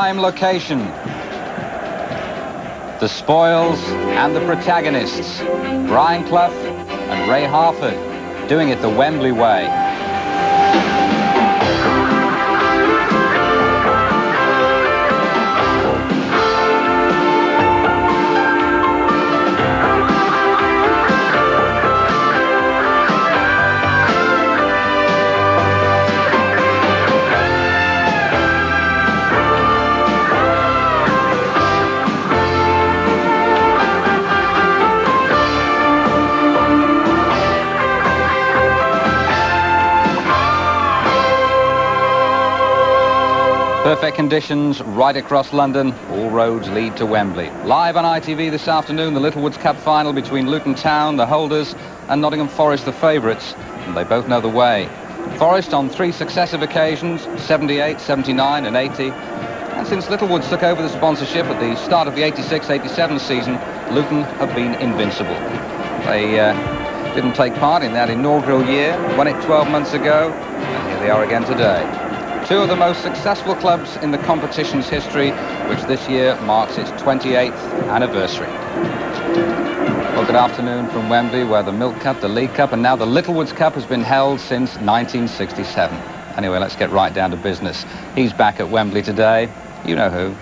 prime location. The spoils and the protagonists, Brian Clough and Ray Harford, doing it the Wembley way. Perfect conditions right across London. All roads lead to Wembley. Live on ITV this afternoon, the Littlewoods Cup final between Luton Town, the holders, and Nottingham Forest, the favourites. And they both know the way. Forest on 3 successive occasions, 78, 79 and 80. And since Littlewoods took over the sponsorship at the start of the 86-87 season, Luton have been invincible. They didn't take part in that inaugural year, won it 12 months ago, and here they are again today. 2 of the most successful clubs in the competition's history, which this year marks its 28th anniversary. Well, good afternoon from Wembley, where the Milk Cup, the League Cup, and now the Littlewoods Cup has been held since 1967. Anyway, let's get right down to business. He's back at Wembley today. You know who.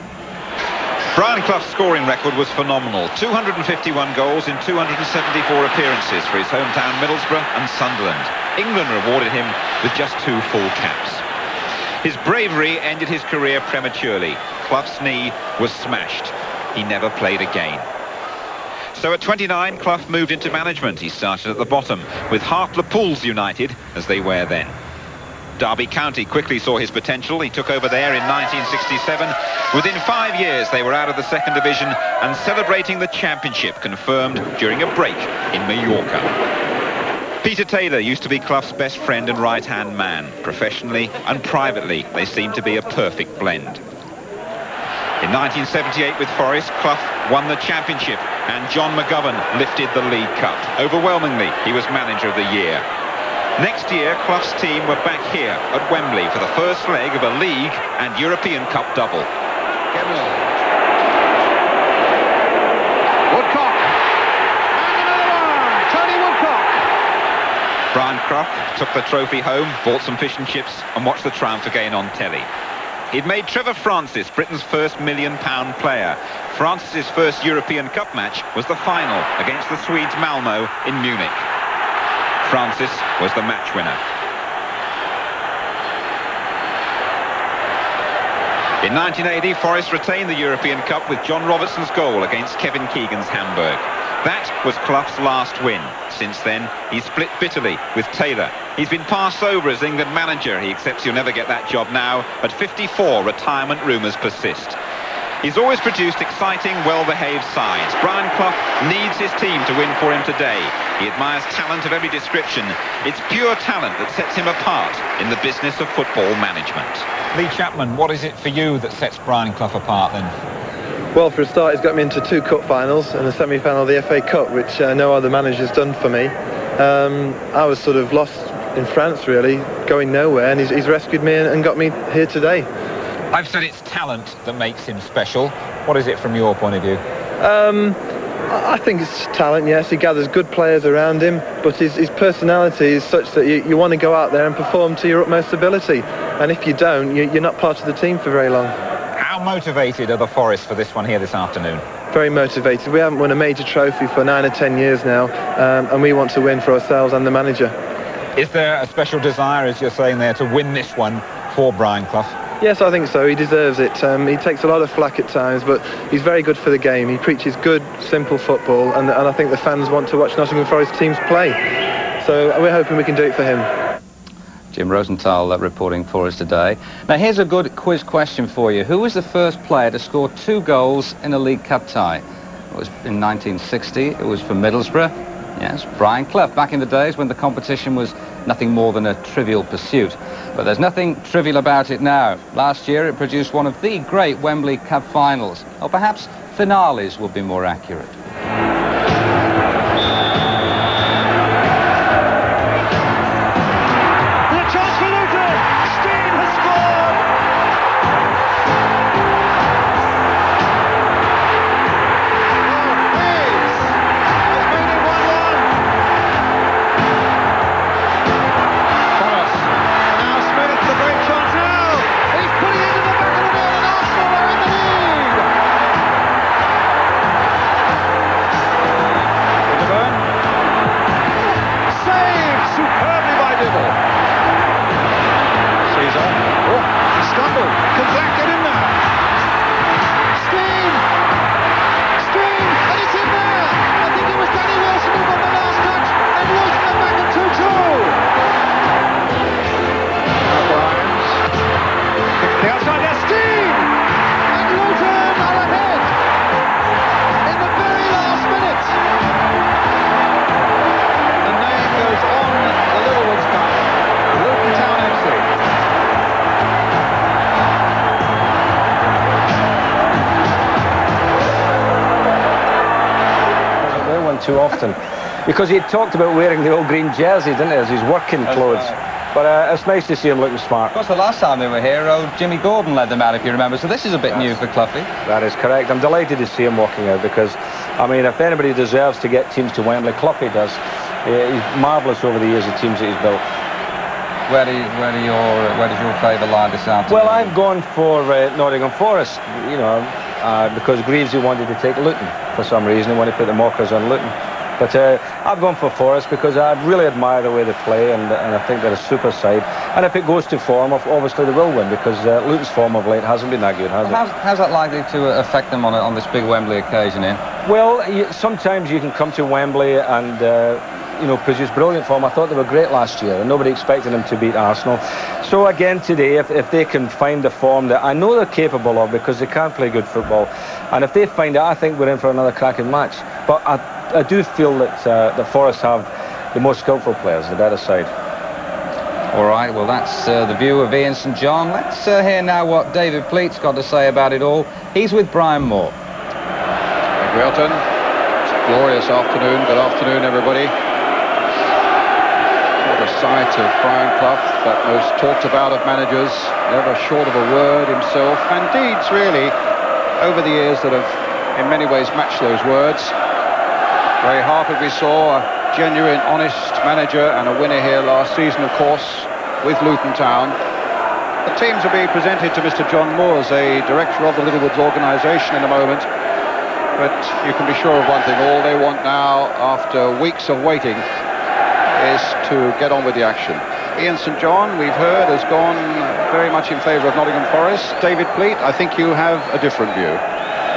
Brian Clough's scoring record was phenomenal. 251 goals in 274 appearances for his hometown Middlesbrough and Sunderland. England rewarded him with just 2 full caps. His bravery ended his career prematurely. Clough's knee was smashed. He never played again. So at 29, Clough moved into management. He started at the bottom with Hartlepool United, as they were then. Derby County quickly saw his potential. He took over there in 1967. Within 5 years, they were out of the 2nd division and celebrating the championship, confirmed during a break in Mallorca. Peter Taylor used to be Clough's best friend and right-hand man. Professionally and privately, they seemed to be a perfect blend. In 1978 with Forest, Clough won the championship and John McGovern lifted the League Cup. Overwhelmingly, he was manager of the year. Next year, Clough's team were back here at Wembley for the first leg of a League and European Cup double. Brian Clough took the trophy home, bought some fish and chips and watched the triumph again on telly. He'd made Trevor Francis Britain's first £1 million player. Francis's first European Cup match was the final against the Swedes Malmö in Munich. Francis was the match winner. In 1980, Forest retained the European Cup with John Robertson's goal against Kevin Keegan's Hamburg. That was Clough's last win. Since then, he's split bitterly with Taylor. He's been passed over as England manager. He accepts he'll never get that job now. At 54, retirement rumours persist. He's always produced exciting, well-behaved sides. Brian Clough needs his team to win for him today. He admires talent of every description. It's pure talent that sets him apart in the business of football management. Lee Chapman, what is it for you that sets Brian Clough apart then? Well, for a start, he's got me into 2 cup finals and a semi-final of the FA Cup, which no other manager's done for me. I was sort of lost in France, really, going nowhere, and he's rescued me and got me here today. I've said it's talent that makes him special. What is it from your point of view? I think it's talent, yes. He gathers good players around him, but his personality is such that you want to go out there and perform to your utmost ability. And if you don't, you're not part of the team for very long. How motivated are the Forest for this one here this afternoon? Very motivated. We haven't won a major trophy for 9 or 10 years now, and we want to win for ourselves and the manager. Is there a special desire, as you're saying there, to win this one for Brian Clough? Yes, I think so. He deserves it. He takes a lot of flack at times, but he's very good for the game. He preaches good, simple football, and I think the fans want to watch Nottingham Forest teams play. So we're hoping we can do it for him. Jim Rosenthal reporting for us today. Now, here's a good quiz question for you. Who was the first player to score 2 goals in a League Cup tie? It was in 1960. It was for Middlesbrough. Yes, Brian Clough, back in the days when the competition was nothing more than a trivial pursuit. But there's nothing trivial about it now. Last year, it produced one of the great Wembley Cup finals. Or perhaps finales would be more accurate. on too often. Because he talked about wearing the old green jersey, didn't he, as his working clothes. But it's nice to see him looking smart. Of course, the last time they were here, Jimmy Gordon led them out, if you remember. So this is a bit new for Cloughy. That is correct. I'm delighted to see him walking out because, I mean, if anybody deserves to get teams to Wembley, Cloughy does. He's marvellous over the years, the teams that he's built. Where does your favour lie this afternoon? Well, I've gone for Nottingham Forest, you know, because Greavesy wanted to take Luton for some reason. He wanted to put the mockers on Luton. But I've gone for Forest because I really admire the way they play, and I think they're a super side. And if it goes to form, obviously they will win, because Luton's form of late hasn't been that good, has it? How's that likely to affect them on this big Wembley occasion, Ian? Well, sometimes you can come to Wembley and you know, produce brilliant form. I thought they were great last year, and nobody expected them to beat Arsenal. So again today, if they can find the form that I know they're capable of, because they can play good football, and if they find it, I think we're in for another cracking match. But I do feel that the Forest have the most skillful players, the better side. All right, well, that's the view of Ian St John. Let's hear now what David Pleat's got to say about it all. He's with Brian Moore. Thank you, Elton. It's a glorious afternoon. Good afternoon, everybody. What a sight of Brian Clough, that most talked about of managers, never short of a word himself, and deeds, really, over the years that have, in many ways, matched those words. Very Harford, we saw a genuine, honest manager and a winner here last season, of course, with Luton Town. The teams will be presented to Mr. John Moore as a director of the Littlewoods organisation in a moment. But you can be sure of one thing, all they want now, after weeks of waiting, is to get on with the action. Ian St John, we've heard, has gone very much in favour of Nottingham Forest. David Pleat, I think you have a different view.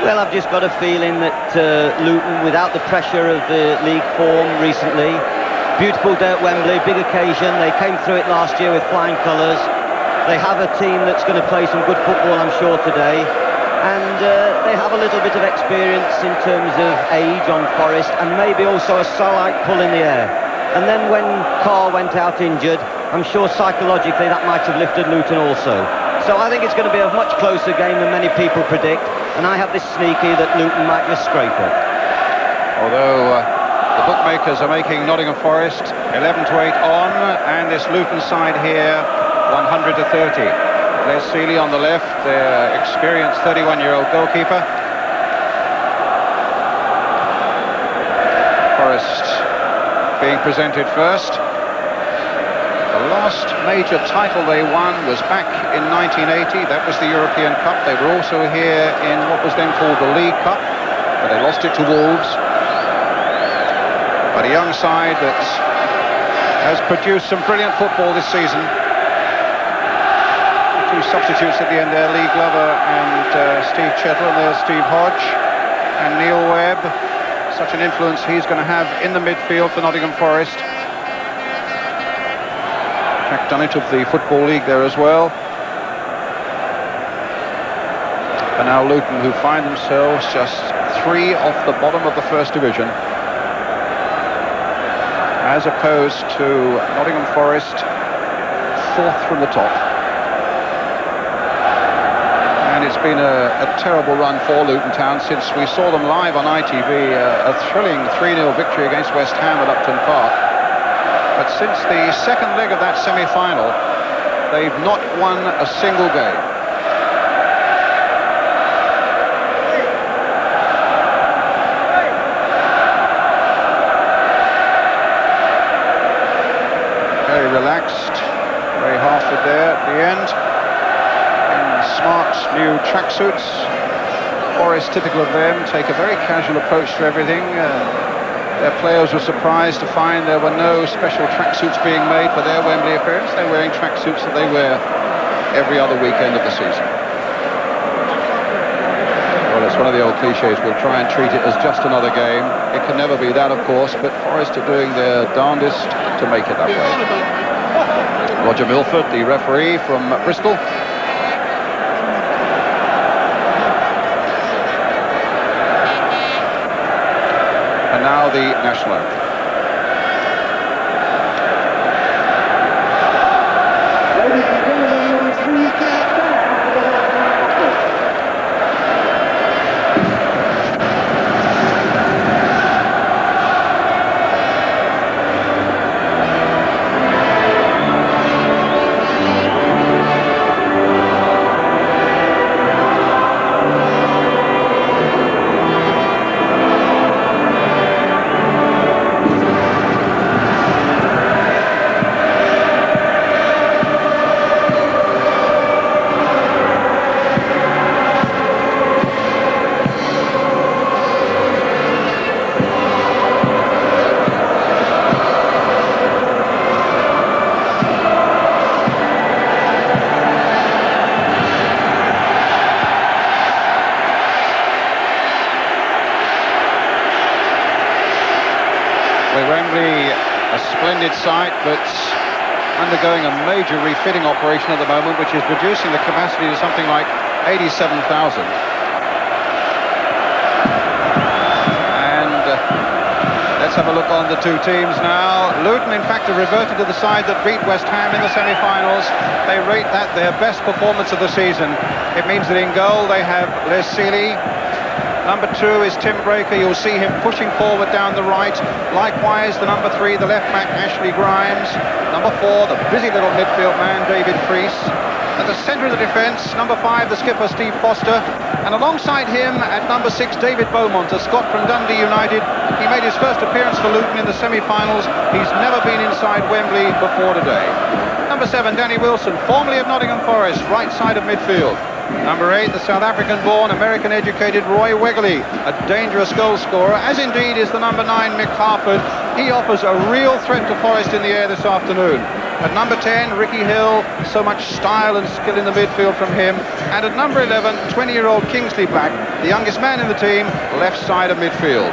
Well, I've just got a feeling that Luton, without the pressure of the league form recently, beautiful day at Wembley, big occasion, they came through it last year with flying colours. They have a team that's going to play some good football, I'm sure, today. And they have a little bit of experience in terms of age on Forest, and maybe also a slight pull in the air. And then when Carr went out injured, I'm sure psychologically that might have lifted Luton also. So I think it's going to be a much closer game than many people predict, and I have this sneaky that Luton might just scrape it. Although the bookmakers are making Nottingham Forest 11 to 8 on, and this Luton side here 100 to 30. Les Seeley on the left, their experienced 31-year-old goalkeeper. Forest being presented first. The last major title they won was back in 1980. That was the European Cup. They were also here in what was then called the League Cup, but they lost it to Wolves. But a young side that has produced some brilliant football this season. Two substitutes at the end there, Lee Glover and Steve Chettle, and there's Steve Hodge and Neil Webb. Such an influence he's going to have in the midfield for Nottingham Forest. Jack Dunnett of the Football League there as well. And now Luton, who find themselves just 3 off the bottom of the First Division, as opposed to Nottingham Forest 4th from the top. And it's been a terrible run for Luton Town since we saw them live on ITV, a thrilling 3-0 victory against West Ham at Upton Park. But since the second leg of that semi-final, they've not won a single game. Very relaxed, very Harford there at the end. Smart new tracksuits. Forest, typical of them, take a very casual approach to everything. Their players were surprised to find there were no special tracksuits being made for their Wembley appearance. They're wearing tracksuits that they wear every other weekend of the season. Well, it's one of the old cliches. We'll try and treat it as just another game. It can never be that, of course, but Forest are doing their darndest to make it that way. Roger Milford, the referee from Bristol. And now the national anthem. with Wembley a splendid site, but undergoing a major refitting operation at the moment, which is reducing the capacity to something like 87,000. And let's have a look on the two teams now. Luton, in fact, have reverted to the side that beat West Ham in the semi-finals. They rate that their best performance of the season. It means that in goal they have Les Sealy. Number 2 is Tim Breaker. You'll see him pushing forward down the right. Likewise, the number 3, the left back, Ashley Grimes. Number 4, the busy little midfield man, David Freese. At the centre of the defence, number 5, the skipper, Steve Foster. And alongside him, at number 6, David Beaumont, a Scot from Dundee United. He made his first appearance for Luton in the semi-finals. He's never been inside Wembley before today. Number 7, Danny Wilson, formerly of Nottingham Forest, right side of midfield. Number 8, the South African-born, American-educated Roy Wegley, a dangerous goal scorer, as indeed is the number 9, Mick Harford. He offers a real threat to Forest in the air this afternoon. At number 10, Ricky Hill, so much style and skill in the midfield from him. And at number 11, 20-year-old Kingsley Black, the youngest man in the team, left side of midfield.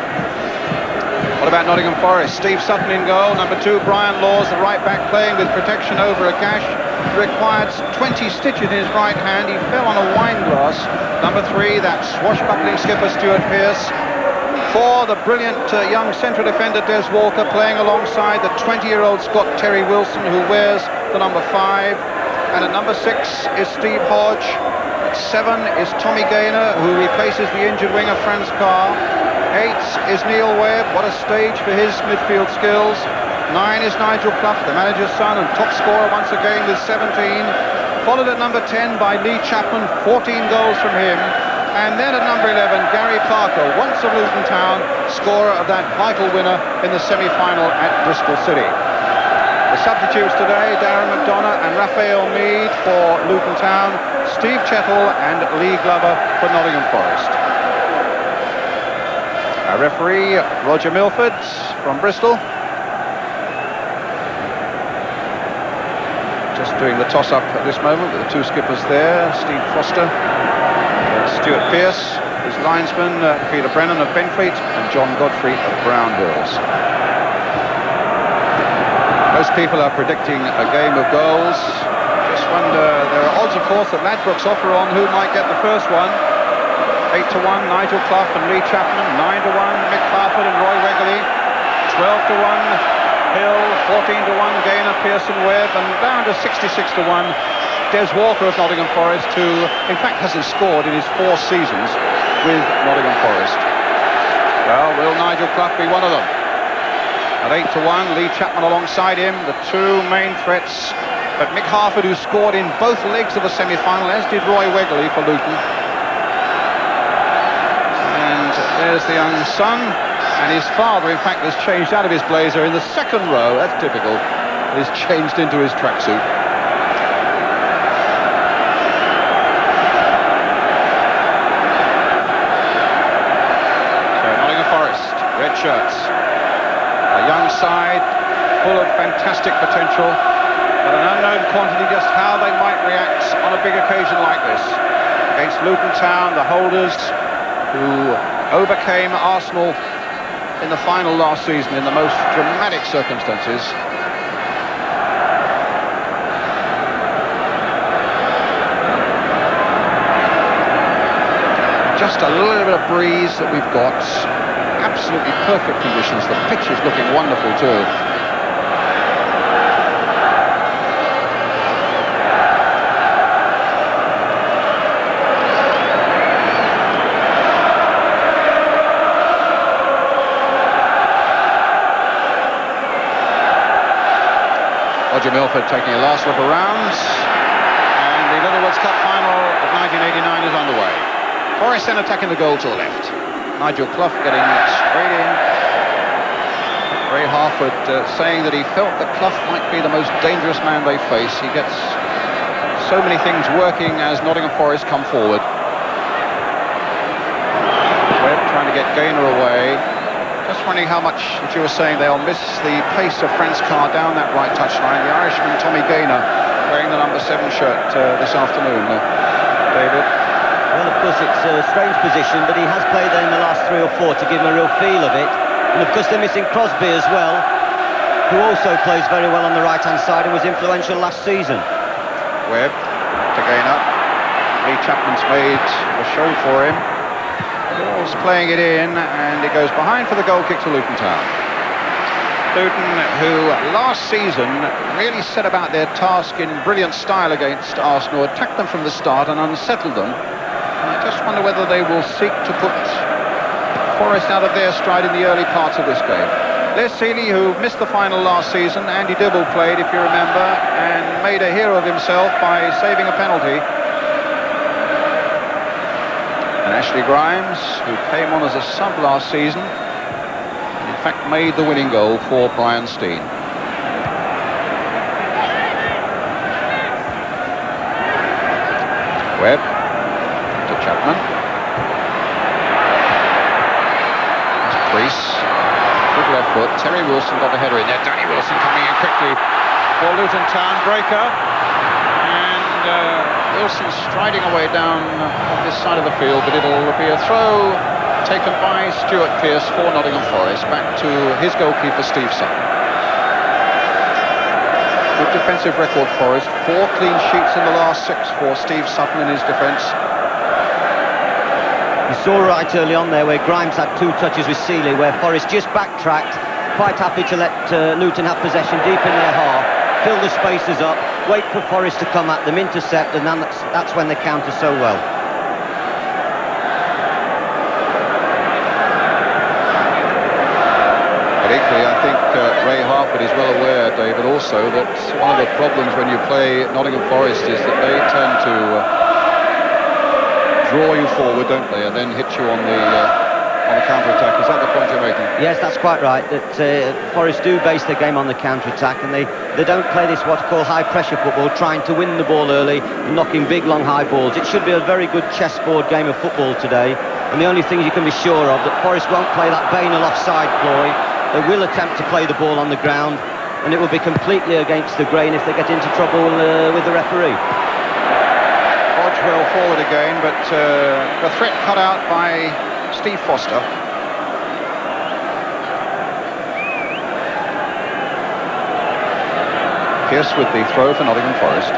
What about Nottingham Forest? Steve Sutton in goal. Number 2, Brian Laws, the right back, playing with protection over a gash. Required 20 stitches in his right hand. He fell on a wine glass. Number 3, that swashbuckling skipper, Stuart Pearce. 4, the brilliant young central defender, Des Walker, playing alongside the 20-year-old Scot, Terry Wilson, who wears the number 5. And at number 6 is Steve Hodge. At 7 is Tommy Gaynor, who replaces the injured winger, Franz Carr. 8 is Neil Webb. What a stage for his midfield skills. 9 is Nigel Clough, the manager's son and top scorer once again with 17. Followed at number 10 by Lee Chapman, 14 goals from him. And then at number 11, Gary Parker, once of Luton Town, scorer of that vital winner in the semi-final at Bristol City. The substitutes today, Darren McDonough and Raphael Mead for Luton Town, Steve Chettle and Lee Glover for Nottingham Forest. Our referee, Roger Milford from Bristol. Just doing the toss-up at this moment with the two skippers there, Steve Foster, Stuart Pearce, his linesman, Peter Brennan of Benfleet, and John Godfrey of Brownhills. Most people are predicting a game of goals. Just wonder, there are odds, of course, that Ladbrokes offer on who might get the first one. 8-1, Nigel Clough and Lee Chapman. 9-1, Mick Harford and Roy Wegley. 12-1, Hill. 14-1, Gaynor, Pearson, Webb. And down to 66-1, Des Walker of Nottingham Forest, who, in fact, hasn't scored in his 4 seasons with Nottingham Forest. Well, will Nigel Clough be one of them? At 8-1, Lee Chapman alongside him, the two main threats. But Mick Harford, who scored in both legs of the semi-final, as did Roy Wegley for Luton. There's the young son, and his father, in fact, has changed out of his blazer in the second row. That's typical. He's changed into his tracksuit. So Nottingham Forest, red shirts. A young side, full of fantastic potential, but an unknown quantity just how they might react on a big occasion like this. Against Luton Town, the holders, who overcame Arsenal in the final last season in the most dramatic circumstances. Just a little bit of breeze that we've got. Absolutely perfect conditions. The pitch is looking wonderful too. Roger Milford taking a last look around, and the Littlewoods Cup final of 1989 is underway. Forest then attacking the goal to the left. Nigel Clough getting straight in. Ray Harford saying that he felt that Clough might be the most dangerous man they face. He gets so many things working as Nottingham Forest come forward. Webb trying to get Gaynor away. Just wondering how much, as you were saying, they'll miss the pace of Franz Carr down that right touchline. The Irishman, Tommy Gaynor, wearing the number 7 shirt this afternoon, David. Well, of course, it's a strange position, but he has played there in the last 3 or 4 to give him a real feel of it. And of course they're missing Crosby as well, who also plays very well on the right-hand side and was influential last season. Webb to gain up. Lee Chapman's made a show for him. Ball's playing it in, and it goes behind for the goal kick to Luton Town. Luton, who last season really set about their task in brilliant style against Arsenal, attacked them from the start and unsettled them. And I just wonder whether they will seek to put Forest out of their stride in the early parts of this game. Les Seeley, who missed the final last season, Andy Dibble played, if you remember, and made a hero of himself by saving a penalty. And Ashley Grimes, who came on as a sub last season, in fact made the winning goal for Brian Steen. Webb to Chapman. Priest, good left foot. Terry Wilson got the header in there. Danny Wilson coming in quickly for Luton Town. Breaker. And Wilson striding away down on this side of the field, but it'll be a throw taken by Stuart Pearce for Nottingham Forest, back to his goalkeeper Steve Sutton. Good defensive record Forest, 4 clean sheets in the last 6 for Steve Sutton in his defence. You saw right early on there where Grimes had 2 touches with Seeley, where Forest just backtracked, quite happy to let Luton have possession deep in their half, fill the spaces up, wait for Forest to come at them, intercept, and then that's when they counter so well. But equally, I think Ray Harford is well aware, David, also that one of the problems when you play Nottingham Forest is that they tend to draw you forward, don't they, and then hit you on the counter-attack. Is that the point you're making? Yes, that's quite right, that Forest do base their game on the counter-attack, and they don't play this what I call high-pressure football, trying to win the ball early and knocking big, long, high balls. It should be a very good chessboard game of football today, and the only thing you can be sure of, that Forest won't play that Bainal offside ploy. They will attempt to play the ball on the ground, and it will be completely against the grain if they get into trouble with the referee. Well forward again, but the threat cut out by Steve Foster. Pearce with the throw for Nottingham Forest.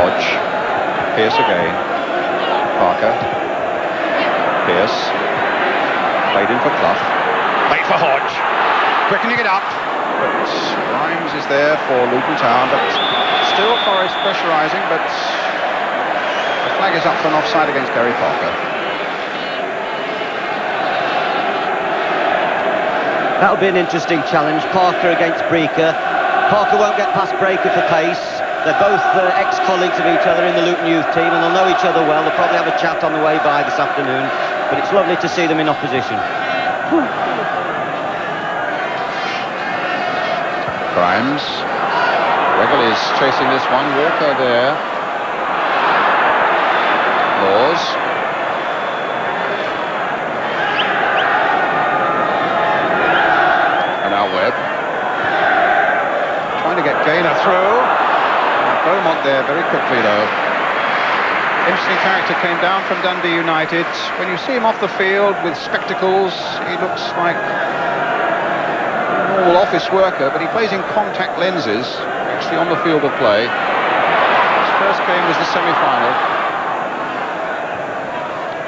Hodge. Pearce again. Parker. Pearce. Played in for Clough. Played for Hodge. Quickening it up. But Grimes is there for Luton Town, but still Forest pressurising, but the flag is up for an offside against Gary Parker. That'll be an interesting challenge. Parker against Breaker. Parker won't get past Breaker for pace. They're both ex-colleagues of each other in the Luton youth team, and they'll know each other well. They'll probably have a chat on the way by this afternoon, but it's lovely to see them in opposition. Grimes. Weigel is chasing this one. Walker there. Laws. And now Webb. Trying to get Gaynor through. Beaumont there very quickly though. Interesting character, came down from Dundee United. When you see him off the field with spectacles, he looks like a normal office worker, but he plays in contact lenses, actually on the field of play. His first game was the semi-final.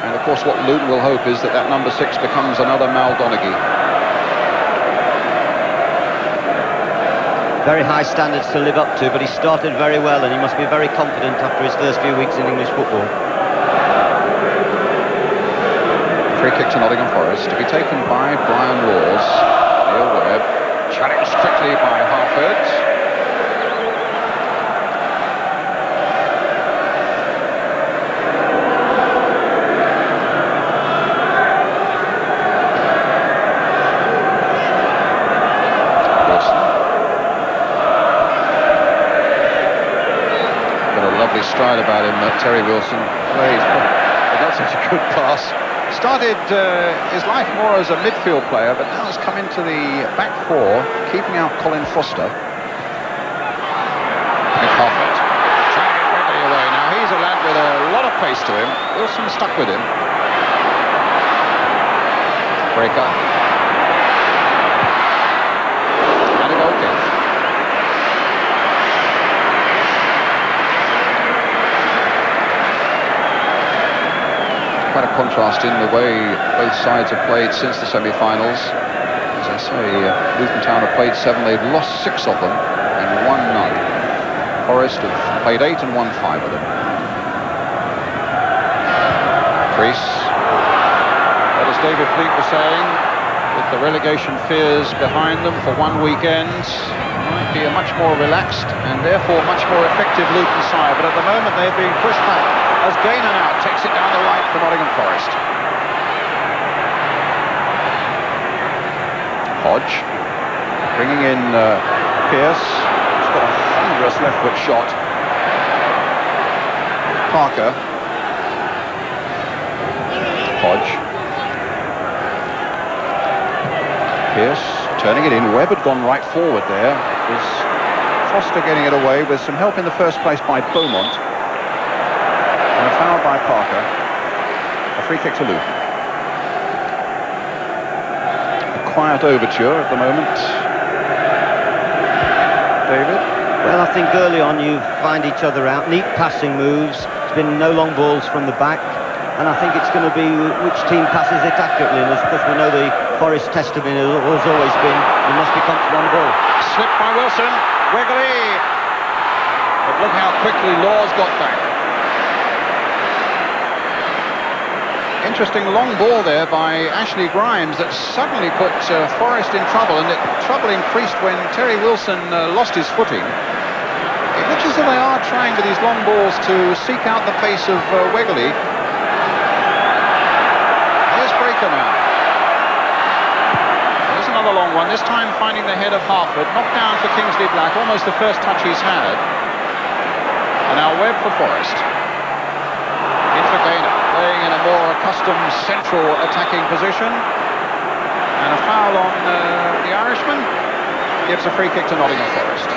And of course what Luton will hope is that number 6 becomes another Mal Donaghy. Very high standards to live up to, but he started very well and he must be very confident after his first few weeks in English football. Free kick to Nottingham Forest to be taken by Brian Laws. Neil Webb, challenged quickly by Harford. Stride about him, Terry Wilson played, but not such a good pass. Started his life more as a midfield player, but now has come into the back 4, keeping out Colin Foster. And Harford trying to get Webley away. Now he's a lad with a lot of pace to him. Wilson stuck with him. Breaker. And a goal kick. Quite a contrast in the way both sides have played since the semi-finals. As I say, Luton Town have played 7, they've lost 6 of them and won none. Forest have played 8 and won 5 of them. Crease. But as David Fleet was saying, with the relegation fears behind them for one weekend, might be a much more relaxed and therefore much more effective Luton side. But at the moment they're being pushed back as Gaynor now takes it down the right for Nottingham Forest. Hodge bringing in Pearce. He's got a thunderous left foot shot. Parker. Hodge. Pearce turning it in. Webb had gone right forward there. It was Foster getting it away with some help in the first place by Beaumont. And a foul by Parker. A free kick to Luton. A quiet overture at the moment. David? Well, I think early on you find each other out. Neat passing moves. There's been no long balls from the back. And I think it's going to be which team passes it accurately. And of course we know the Forest testimony has always been you must be comfortable on the ball. Slipped by Wilson. Wiggly. But look how quickly Laws got back. Interesting long ball there by Ashley Grimes that suddenly put Forest in trouble, and the trouble increased when Terry Wilson lost his footing. It looks as though they are trying with these long balls to seek out the face of Wegley. Here's Breaker now. Here's another long one, this time finding the head of Hartford. Knocked down for Kingsley Black, almost the first touch he's had. And now Webb for Forest. In for Gaynor, playing in a more accustomed central attacking position. And a foul on the Irishman. Gives a free kick to Nottingham Forest.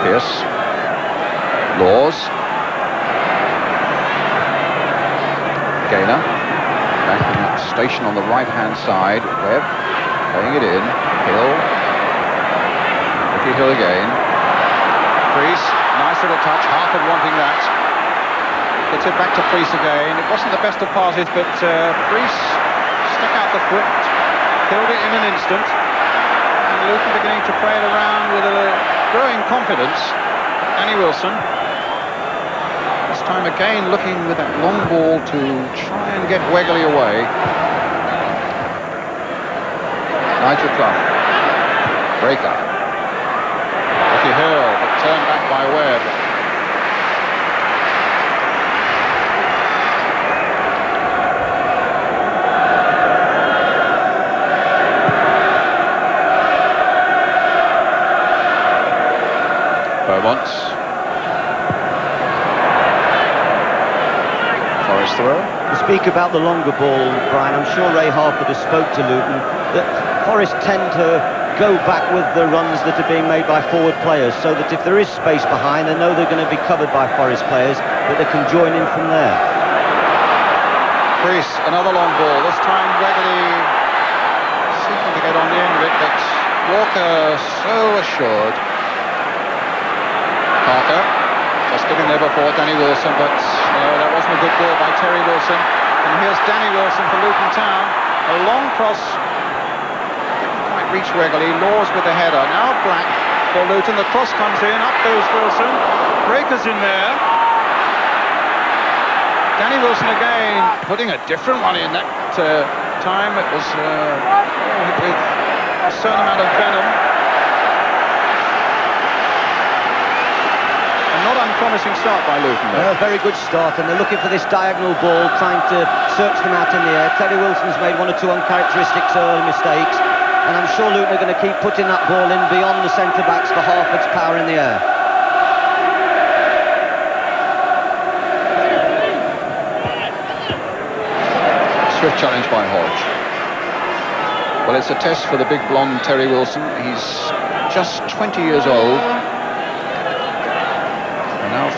Pearce. Laws. Gaynor. Back in that station on the right-hand side. Webb. Playing it in. Hill. Ricky Hill again. Priest. Nice little touch. Hartford wanting that. Gets it back to Priest again. It wasn't the best of passes, but Priest stuck out the foot. Killed it in an instant. And Luton beginning to play it around with a growing confidence. Danny Wilson. This time again looking with that long ball to try and get Wegley away. Nigel Clough. Breaker. Ricky Hill, but turned back by Webb. Beaumont. Forest throw. To speak about the longer ball, Brian, I'm sure Ray Harford has spoke to Luton that Forest tend to go back with the runs that are being made by forward players, so that if there is space behind, they know they're going to be covered by Forest players, but they can join in from there. Priest, another long ball. This time Wegley seeking to get on the end of it, but Walker so assured. Parker, just getting there before Danny Wilson, but no, that wasn't a good ball by Terry Wilson. And here's Danny Wilson for Luton Town. A long cross. Didn't quite reach Wegley. Laws with the header. Now Black for Luton. The cross comes in. Up goes Wilson. Breaker's in there. Danny Wilson again, putting a different one in that time. It was with a certain amount of venom. Not unpromising start by Luton, though. Very good start, and they're looking for this diagonal ball, trying to search them out in the air. Terry Wilson's made one or two uncharacteristic early mistakes, and I'm sure Luton are going to keep putting that ball in beyond the centre-backs for Harford's power in the air. Swift challenge by Hodge. Well, it's a test for the big blonde Terry Wilson. He's just 20 years old.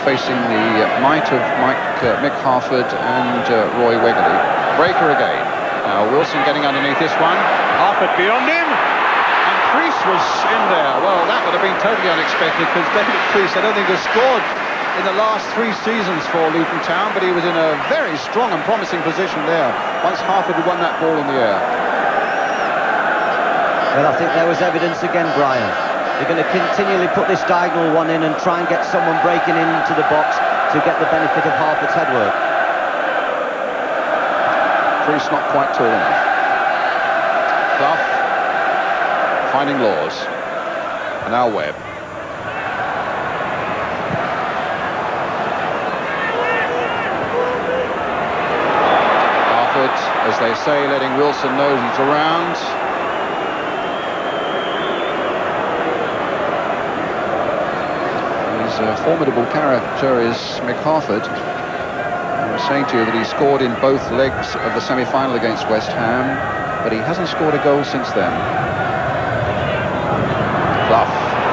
facing the might of Mick Harford and Roy Wegley. Breaker again. Now Wilson getting underneath this one. Harford beyond him. And Priest was in there. Well, that would have been totally unexpected because David Priest, I don't think, has scored in the last 3 seasons for Luton Town, but he was in a very strong and promising position there once Harford had won that ball in the air. Well, I think there was evidence again, Brian. They're going to continually put this diagonal one in and try and get someone breaking into the box to get the benefit of Harford's headwork. Priest not quite tall enough. Clough finding Laws. And now Webb. Harford, as they say, letting Wilson know he's around. He's a formidable character, is Mick Harford. I was saying to you that he scored in both legs of the semi-final against West Ham, but he hasn't scored a goal since then. Clough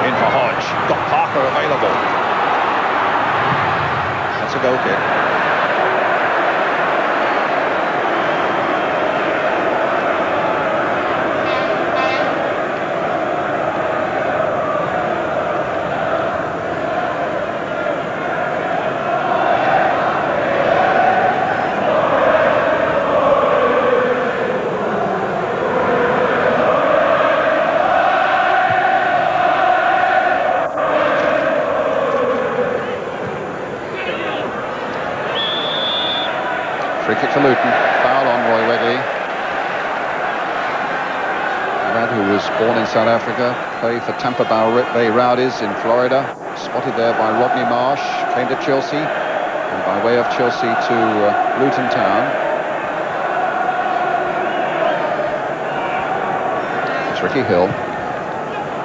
in for Hodge. Got Parker available. That's a goal kick. Free kick for Luton. Foul on Roy Wegley. A lad who was born in South Africa, played for Tampa Bay Rowdies in Florida. Spotted there by Rodney Marsh. Came to Chelsea, and by way of Chelsea to Luton Town. It's Ricky Hill.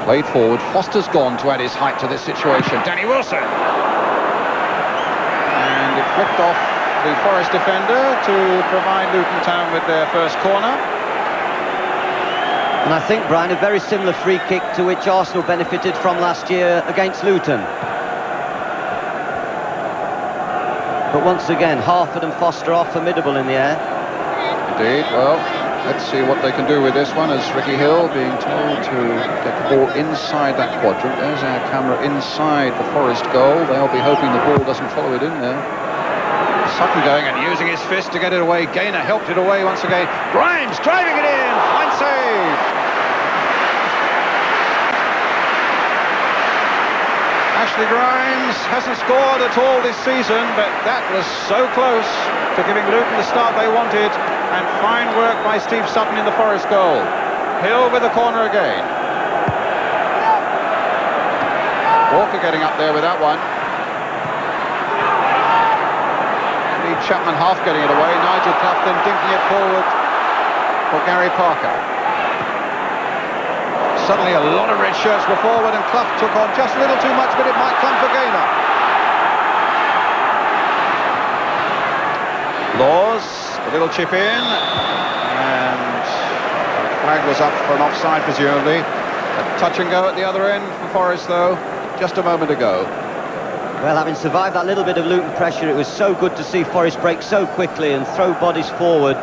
Played forward. Foster's gone to add his height to this situation. Danny Wilson. And it flipped off the Forest defender to provide Luton Town with their first corner. And I think, Brian, a very similar free kick to which Arsenal benefited from last year against Luton. But once again, Harford and Foster are formidable in the air. Indeed. Well, let's see what they can do with this one, as Ricky Hill being told to get the ball inside that quadrant. There's our camera inside the Forest goal. They'll be hoping the ball doesn't follow it in there. Sutton going and using his fist to get it away. Gaynor helped it away once again. Grimes driving it in. Fine save. Ashley Grimes hasn't scored at all this season, but that was so close to giving Luton the start they wanted. And fine work by Steve Sutton in the Forest goal. Hill with the corner again. Walker getting up there with that one. Chapman half getting it away. Nigel Clough then dinking it forward for Gary Parker. Suddenly a lot of red shirts were forward and Clough took on just a little too much, but it might come for Gaynor. Laws, a little chip in, and the flag was up for an offside presumably. A touch and go at the other end for Forest though, just a moment ago. Well, having survived that little bit of Luton pressure, it was so good to see Forest break so quickly and throw bodies forward.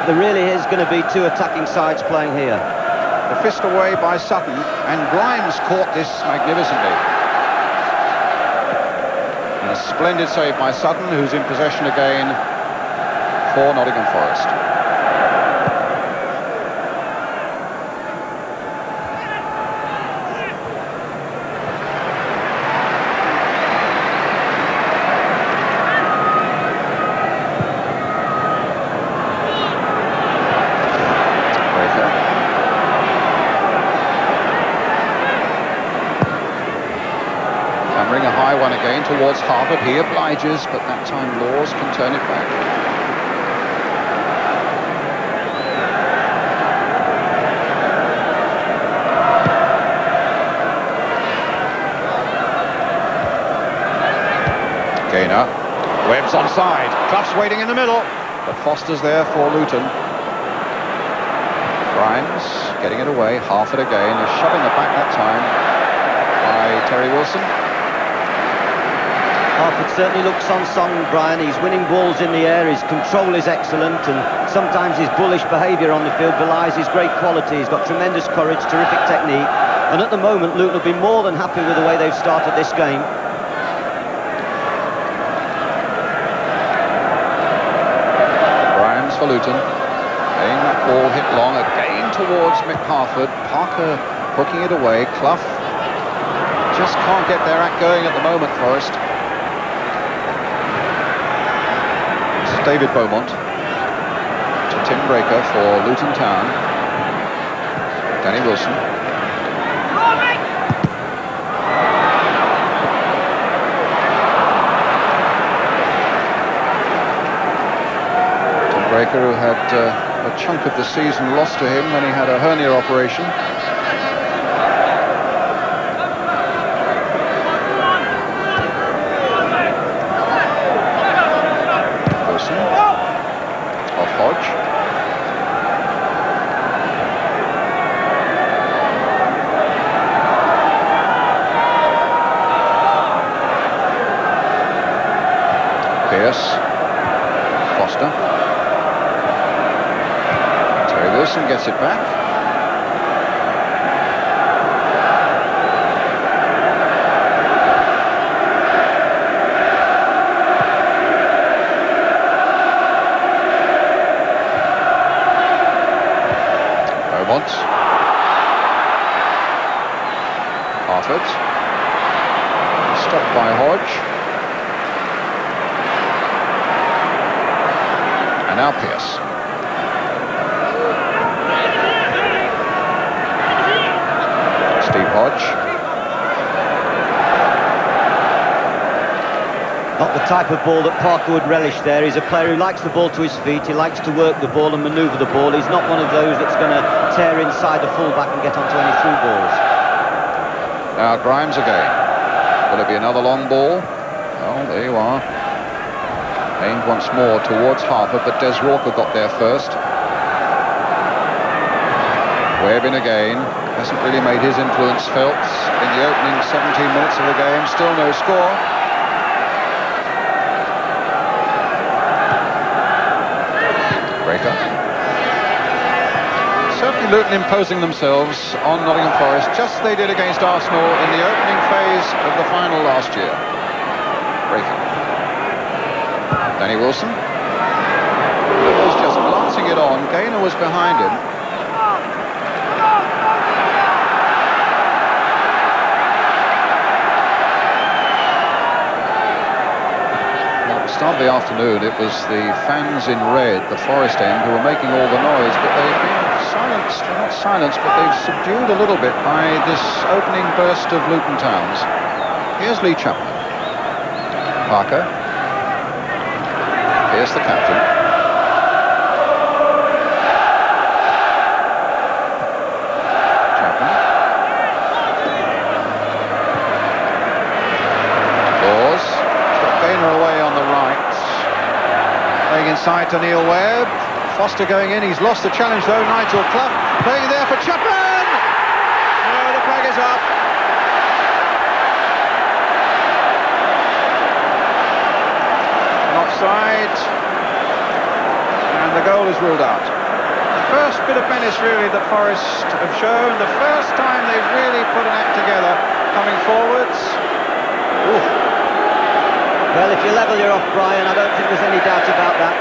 There really is going to be 2 attacking sides playing here. The fist away by Sutton, and Grimes caught this magnificently. And a splendid save by Sutton, who's in possession again for Nottingham Forest. Towards Harvard, he obliges, but that time Laws can turn it back. Gaynor, Webb's onside, Clough's waiting in the middle, but Foster's there for Luton. Grimes getting it away, Harford again, is shoving the back that time by Terry Wilson. Harford It certainly looks on song, Brian. He's winning balls in the air, his control is excellent, and sometimes his bullish behaviour on the field belies his great quality. He's got tremendous courage, terrific technique, and at the moment Luton will be more than happy with the way they've started this game. Grimes for Luton. Getting that ball hit long, again towards McHarford. Parker hooking it away. Clough just can't get their act going at the moment, Forest. This is David Beaumont to Tim Breaker for Luton Town. Danny Wilson. Tim Breaker, who had a chunk of the season lost to him when he had a hernia operation. Foster. Terry Wilson gets it back. Beaumont. Harford. Stopped by Hodge. Now Pearce. Steve Hodge. Not the type of ball that Parker would relish there. He's a player who likes the ball to his feet. He likes to work the ball and manoeuvre the ball. He's not one of those that's going to tear inside the fullback and get onto any through balls. Now Grimes again. Will it be another long ball? Oh, there you are. Aimed once more towards Harper, but Des Walker got there first. Webb in again. Hasn't really made his influence felt in the opening 17 minutes of the game. Still no score. Breaker. Certainly Luton imposing themselves on Nottingham Forest, just as they did against Arsenal in the opening phase of the final last year. Breaker. Danny Wilson was just glancing it on. Gaynor was behind him. Well, at the start of the afternoon, it was the fans in red, the Forest end, who were making all the noise, but they've been silenced, not silenced, but they've subdued a little bit by this opening burst of Luton Town's. Here's Lee Chapman. Parker. Here's the captain. Chapman. Laws. Gaynor away on the right. Playing inside to Neil Webb. Foster going in. He's lost the challenge though. Nigel Clough playing there for Chapman. No, the flag is up. Offside, and the goal is ruled out. The first bit of menace really that Forest have shown, the first time they've really put an act together coming forwards. Ooh. Well, if you level, you're off, Brian. I don't think there's any doubt about that.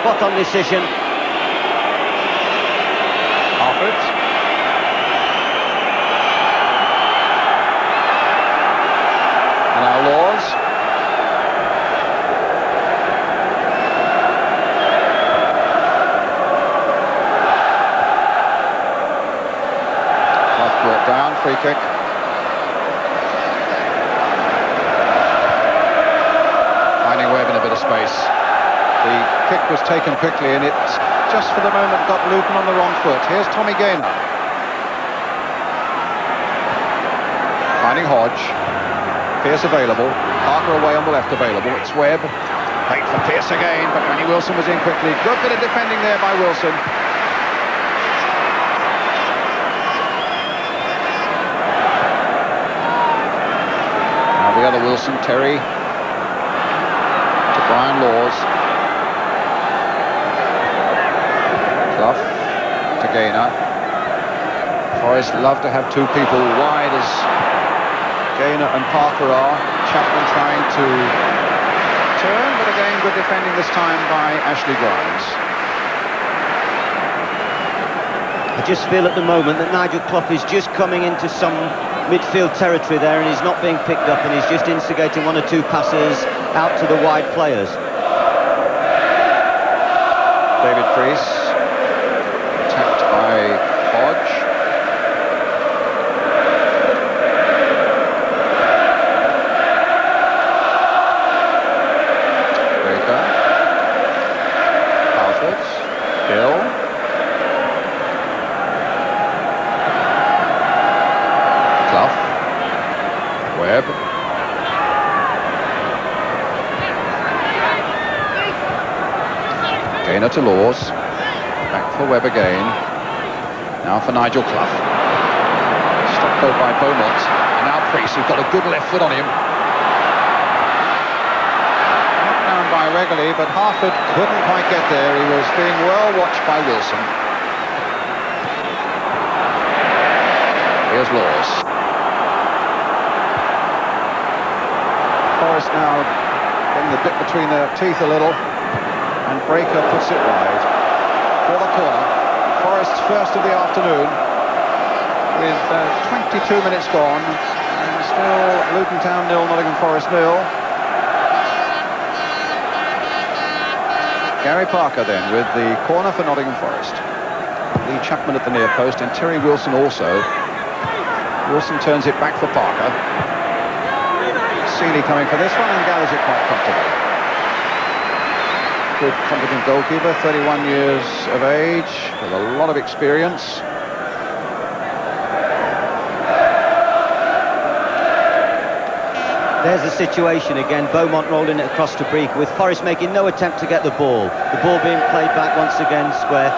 Spot on decision. Harford. And now Laws. Brought down, free kick. Finding Webb in a bit of space. The kick was taken quickly and it just for the moment got Luton on the wrong foot. Here's Tommy Gaynor. Finding Hodge. Pearce available. Parker away on the left available. It's Webb. Late for Pearce again, but Danny Wilson was in quickly. Good bit of defending there by Wilson. The other Wilson, Terry, Brian Laws. Clough to Gaynor. Forest love to have two people wide as Gaynor and Parker are. Chapman trying to turn, but again good defending this time by Ashley Grimes. I just feel at the moment that Nigel Clough is just coming into some midfield territory there, and he's not being picked up, and he's just instigating one or two passes out to the wide players. David Priest attacked by Hodge. Baker. Halford. Hill. Clough. Webb. Gaynor to Laws. Back for Webb again. Now for Nigel Clough. Stopped though by Beaumont. And now Priest, who's got a good left foot on him. Knocked down by Regley, but Harford couldn't quite get there. He was being well watched by Wilson. Here's Laws. Forest now getting the bit between their teeth a little, and Breaker puts it wide for the corner. Forest's first of the afternoon, with 22 minutes gone, and still Luton Town 0, Nottingham Forest 0. Gary Parker then with the corner for Nottingham Forest. Lee Chapman at the near post, and Terry Wilson also. Wilson turns it back for Parker. Seeley coming for this one and gathers it quite comfortably. Good, competent goalkeeper, 31 years of age, with a lot of experience. There's the situation again. Beaumont rolling it across to Breaker, with Forest making no attempt to get the ball. The ball being played back once again square.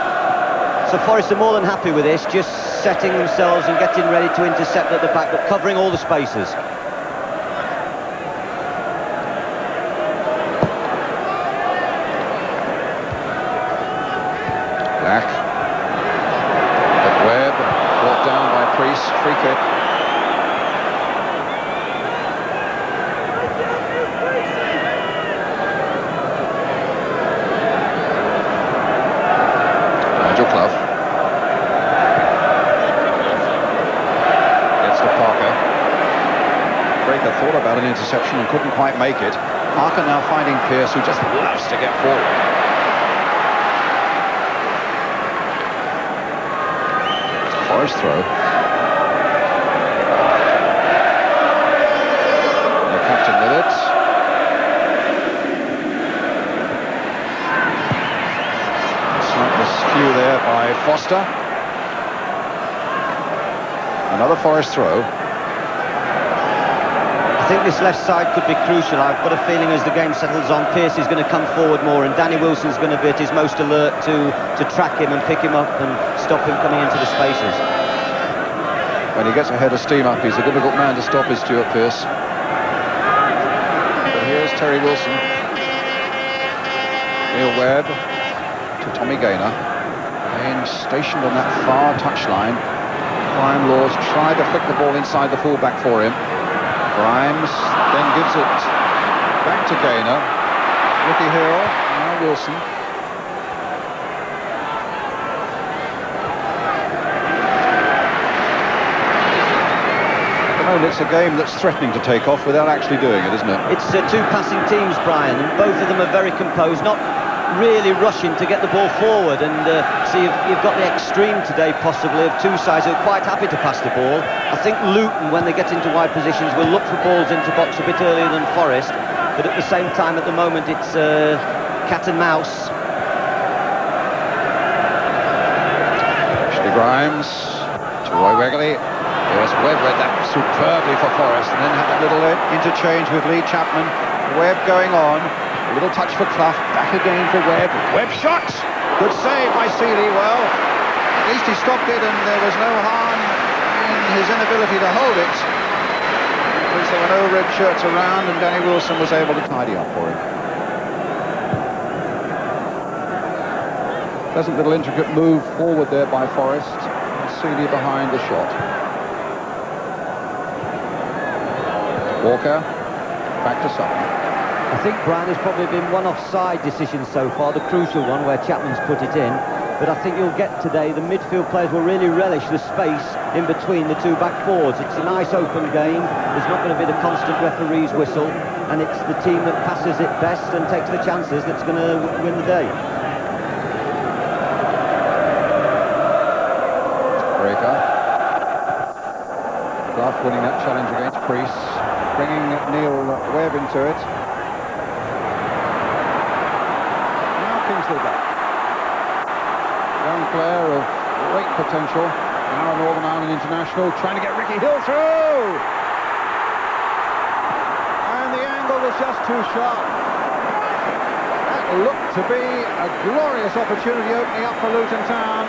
So Forest are more than happy with this, just setting themselves and getting ready to intercept at the back, but covering all the spaces. Black. But Webb brought down by Priest, free kick. Nigel Clough. Gets to Parker. Breaker thought about an interception and couldn't quite make it. Parker now finding Pearce, who just loves to get forward. Forest throw. The captain with it. Slight skew there by Foster. Another Forest throw. I think this left side could be crucial. I've got a feeling as the game settles on, Pearce is going to come forward more, and Danny Wilson's going to be at his most alert to track him and pick him up and stop him coming into the spaces. When he gets a head of steam up, he's a difficult man to stop, is Stuart Pearce. But here's Terry Wilson. Neil Webb to Tommy Gaynor. Again stationed on that far touchline. Brian Laws tried to flick the ball inside the fullback for him. Grimes then gives it back to Gaynor. Ricky Hill, now Wilson. It's a game that's threatening to take off without actually doing it, isn't it? It's two passing teams, Brian, and both of them are very composed, not really rushing to get the ball forward. And so you've got the extreme today, possibly, of two sides who are quite happy to pass the ball. I think Luton, when they get into wide positions, will look for balls into box a bit earlier than Forest, but at the same time, at the moment, it's cat and mouse. Ashley Grimes to Roy Wegley. Yes, Webb read that superbly for Forest, and then had that little interchange with Lee Chapman. Webb going on. A little touch for Clough. Back again for Webb. Webb shot! Good save by Seeley. Well, at least he stopped it, and there was no harm in his inability to hold it, because there were no red shirts around, and Danny Wilson was able to tidy up for him. Pleasant little intricate move forward there by Forrest. And Seeley behind the shot. Walker, back to Sutton. I think Brian has probably been one offside decision so far, the crucial one where Chapman's put it in. But I think you'll get today, the midfield players will really relish the space in between the two back forwards. It's a nice open game. There's not going to be the constant referee's whistle. And it's the team that passes it best and takes the chances that's going to win the day. Breaker. Clough winning that challenge against Priest. Bringing Neil Webb into it. Now Kingsley back. Young player of great potential. Now a Northern Ireland international, trying to get Ricky Hill through. And the angle was just too sharp. That looked to be a glorious opportunity opening up for Luton Town.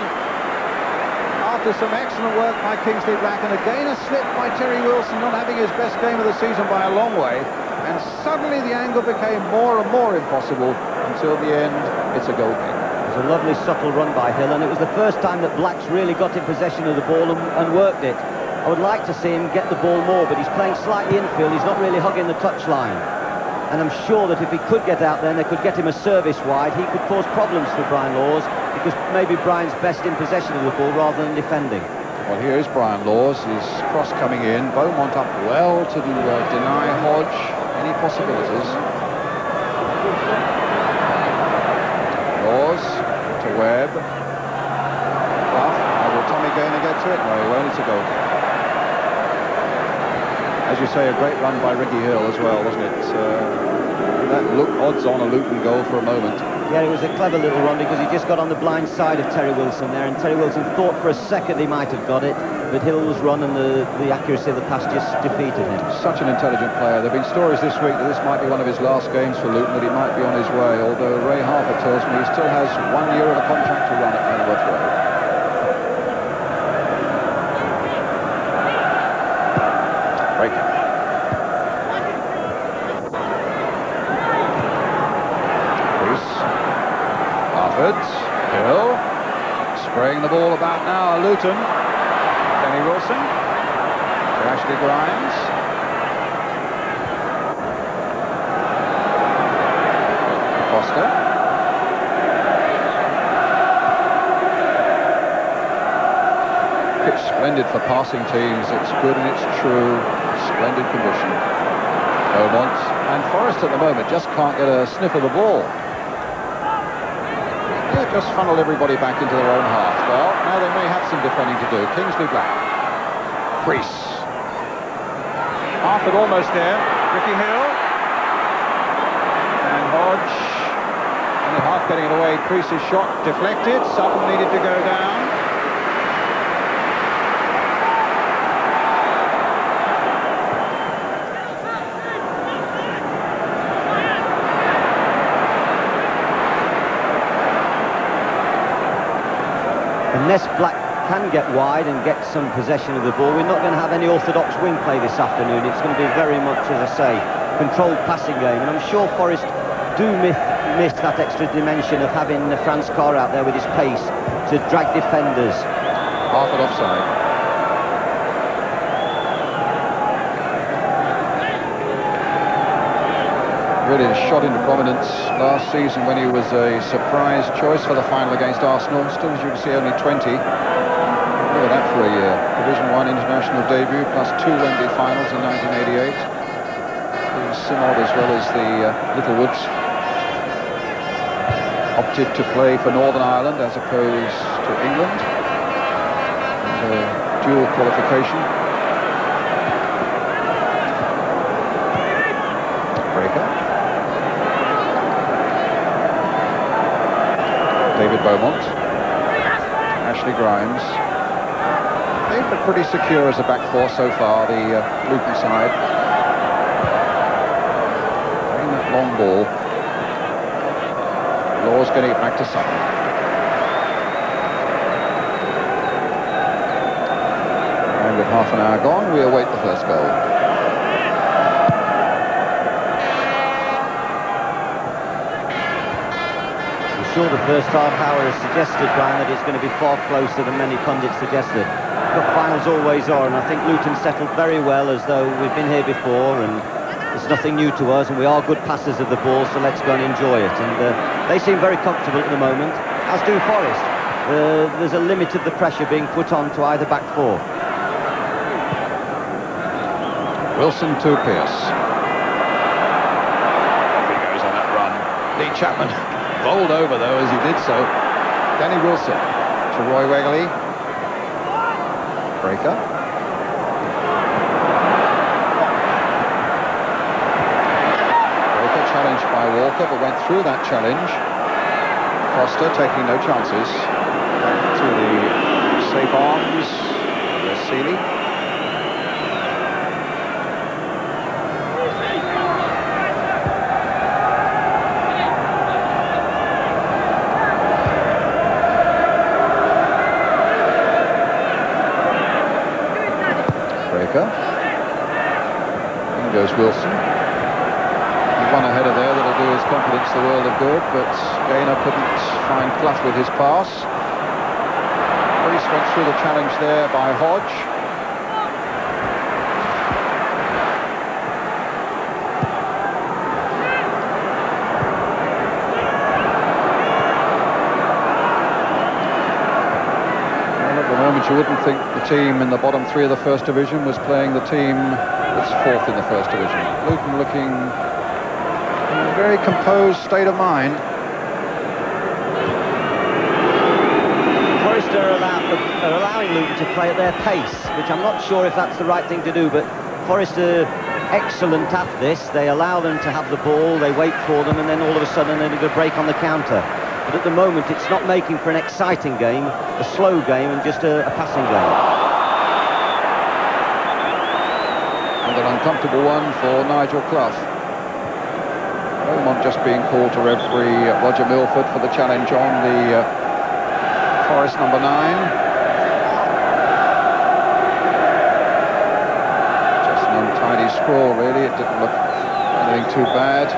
After some excellent work by Kingsley Black, and again a slip by Terry Wilson, not having his best game of the season by a long way. And suddenly the angle became more and more impossible until the end it's a goal kick. A lovely subtle run by Hill, and it was the first time that Black's really got in possession of the ball and worked it. I would like to see him get the ball more, but he's playing slightly infield. He's not really hugging the touchline. And I'm sure that if he could get out there and they could get him a service wide, he could cause problems for Brian Laws, because maybe Brian's best in possession of the ball rather than defending. Well, here is Brian Laws, his cross coming in. Beaumont up well to deny Hodge any possibilities. Laws to Webb. Clough. How will Tommy Gaynor get to it? No, he won't. It's a goal. As you say, a great run by Ricky Hill as well, wasn't it? That looked odds on a Luton goal for a moment. Yeah, it was a clever little run because he just got on the blind side of Terry Wilson there, and Terry Wilson thought for a second he might have got it, but Hill's run and the accuracy of the pass just defeated him. Such an intelligent player. There have been stories this week that this might be one of his last games for Luton, that he might be on his way, although Ray Harper tells me he still has 1 year of a contract to run at Kenilworth Road. Breaker. Hill, spraying the ball about now, Luton. Kenny Wilson, to Ashley Grimes. Foster. Pitch splendid for passing teams, it's good and it's true, splendid condition. Beaumont and Forrest at the moment just can't get a sniff of the ball. Just funnel everybody back into their own half. Well, now they may have some defending to do. Kingsley Black. Priest. Harford almost there. Ricky Hill. And Hodge. Only half getting it away. Priest's shot deflected. Sutton needed to go down. Unless Black can get wide and get some possession of the ball, we're not going to have any orthodox wing play this afternoon. It's going to be very much, as I say, controlled passing game. And I'm sure Forrest do miss that extra dimension of having Franz Carr out there with his pace to drag defenders. Harford offside. Really shot into prominence last season when he was a surprise choice for the final against Arsenal. Still, as you can see, only 20. Look at that for a year. Division 1 international debut, plus 2 Wembley finals in 1988. Simod as well as the Littlewoods. Opted to play for Northern Ireland as opposed to England. Dual qualification. Breaker. David Beaumont, Ashley Grimes. They've been pretty secure as a back four so far, the Luton side. Playing that long ball. Laws getting it back to Sutton. And with half an hour gone, we await the first goal. sure the first half hour has suggested, Brian, that it's going to be far closer than many pundits suggested. Cup finals always are, and I think Luton settled very well, as though we've been here before and it's nothing new to us, and we are good passers of the ball, so let's go and enjoy it. And they seem very comfortable at the moment, as do Forest. There's a limit of the pressure being put on to either back four. Wilson to Pearce. Off he goes on that run. Lee Chapman bowled over, though, as he did so. Danny Wilson to Roy Wegley. Breaker. Breaker challenged by Walker, but went through that challenge. Foster taking no chances. To the safe arms. There's Seeley. In goes Wilson. One ahead of there that'll do his confidence the world of good, but Gaynor couldn't find Clough with his pass. Reese went through the challenge there by Hodge. You wouldn't think the team in the bottom three of the First Division was playing the team that's fourth in the First Division. Luton looking in a very composed state of mind. Forest are allowing Luton to play at their pace, which I'm not sure if that's the right thing to do, but Forest are excellent at this. They allow them to have the ball, they wait for them, and then all of a sudden they're going to break on the counter. But at the moment, it's not making for an exciting game, a slow game, and just a passing game. And an uncomfortable one for Nigel Clough. Beaumont just being called to referee Roger Milford for the challenge on the Forest number 9. Just an untidy scrawl, really. It didn't look anything too bad.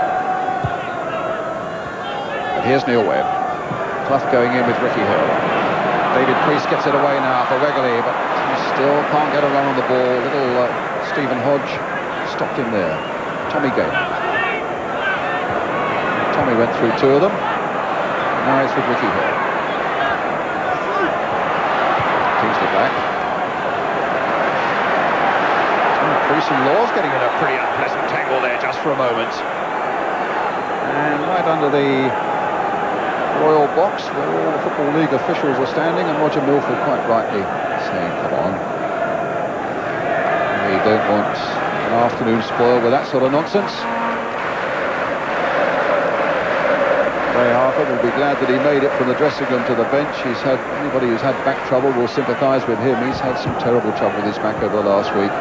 But here's Neil Webb. Clough going in with Ricky Hill. David Priest gets it away now for Wegley, but he still can't get a run on the ball. Little Stephen Hodge stopped him there. Tommy Gaynor. Tommy went through 2 of them. Now it's with Ricky Hill. Kingsley back. Priest and Laws getting in a pretty unpleasant tangle there just for a moment. And right under the Royal box where all the Football League officials are standing, and Roger Milford quite rightly saying, come on, we don't want an afternoon spoiled with that sort of nonsense. Ray Harper will be glad that he made it from the dressing room to the bench. Anybody who's had back trouble will sympathise with him. He's had some terrible trouble with his back over the last week.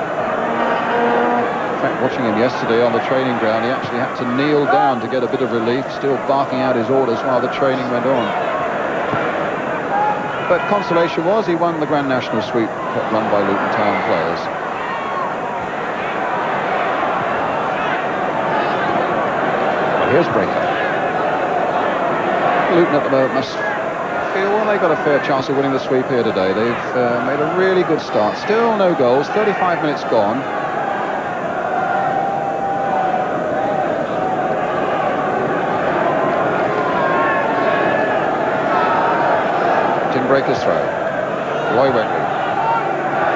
In fact, watching him yesterday on the training ground, he actually had to kneel down to get a bit of relief, still barking out his orders while the training went on. But consolation was he won the Grand National Sweep run by Luton Town players. Well, here's Breaker. Luton at the moment must feel, well, they've got a fair chance of winning the sweep here today. They've made a really good start. Still no goals, 35 minutes gone. Breaker's throw. Roy Wegley.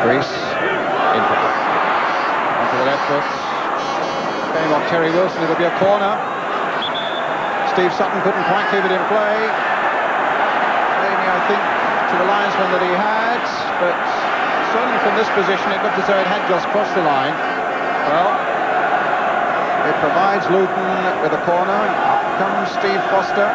Grease. In for it. Onto the left foot. Game off Terry Wilson. It'll be a corner. Steve Sutton couldn't quite keep it in play. Aiming, I think, to the linesman that he had, but certainly from this position it looked as though it had just crossed the line. Well, it provides Luton with a corner. Up comes Steve Foster.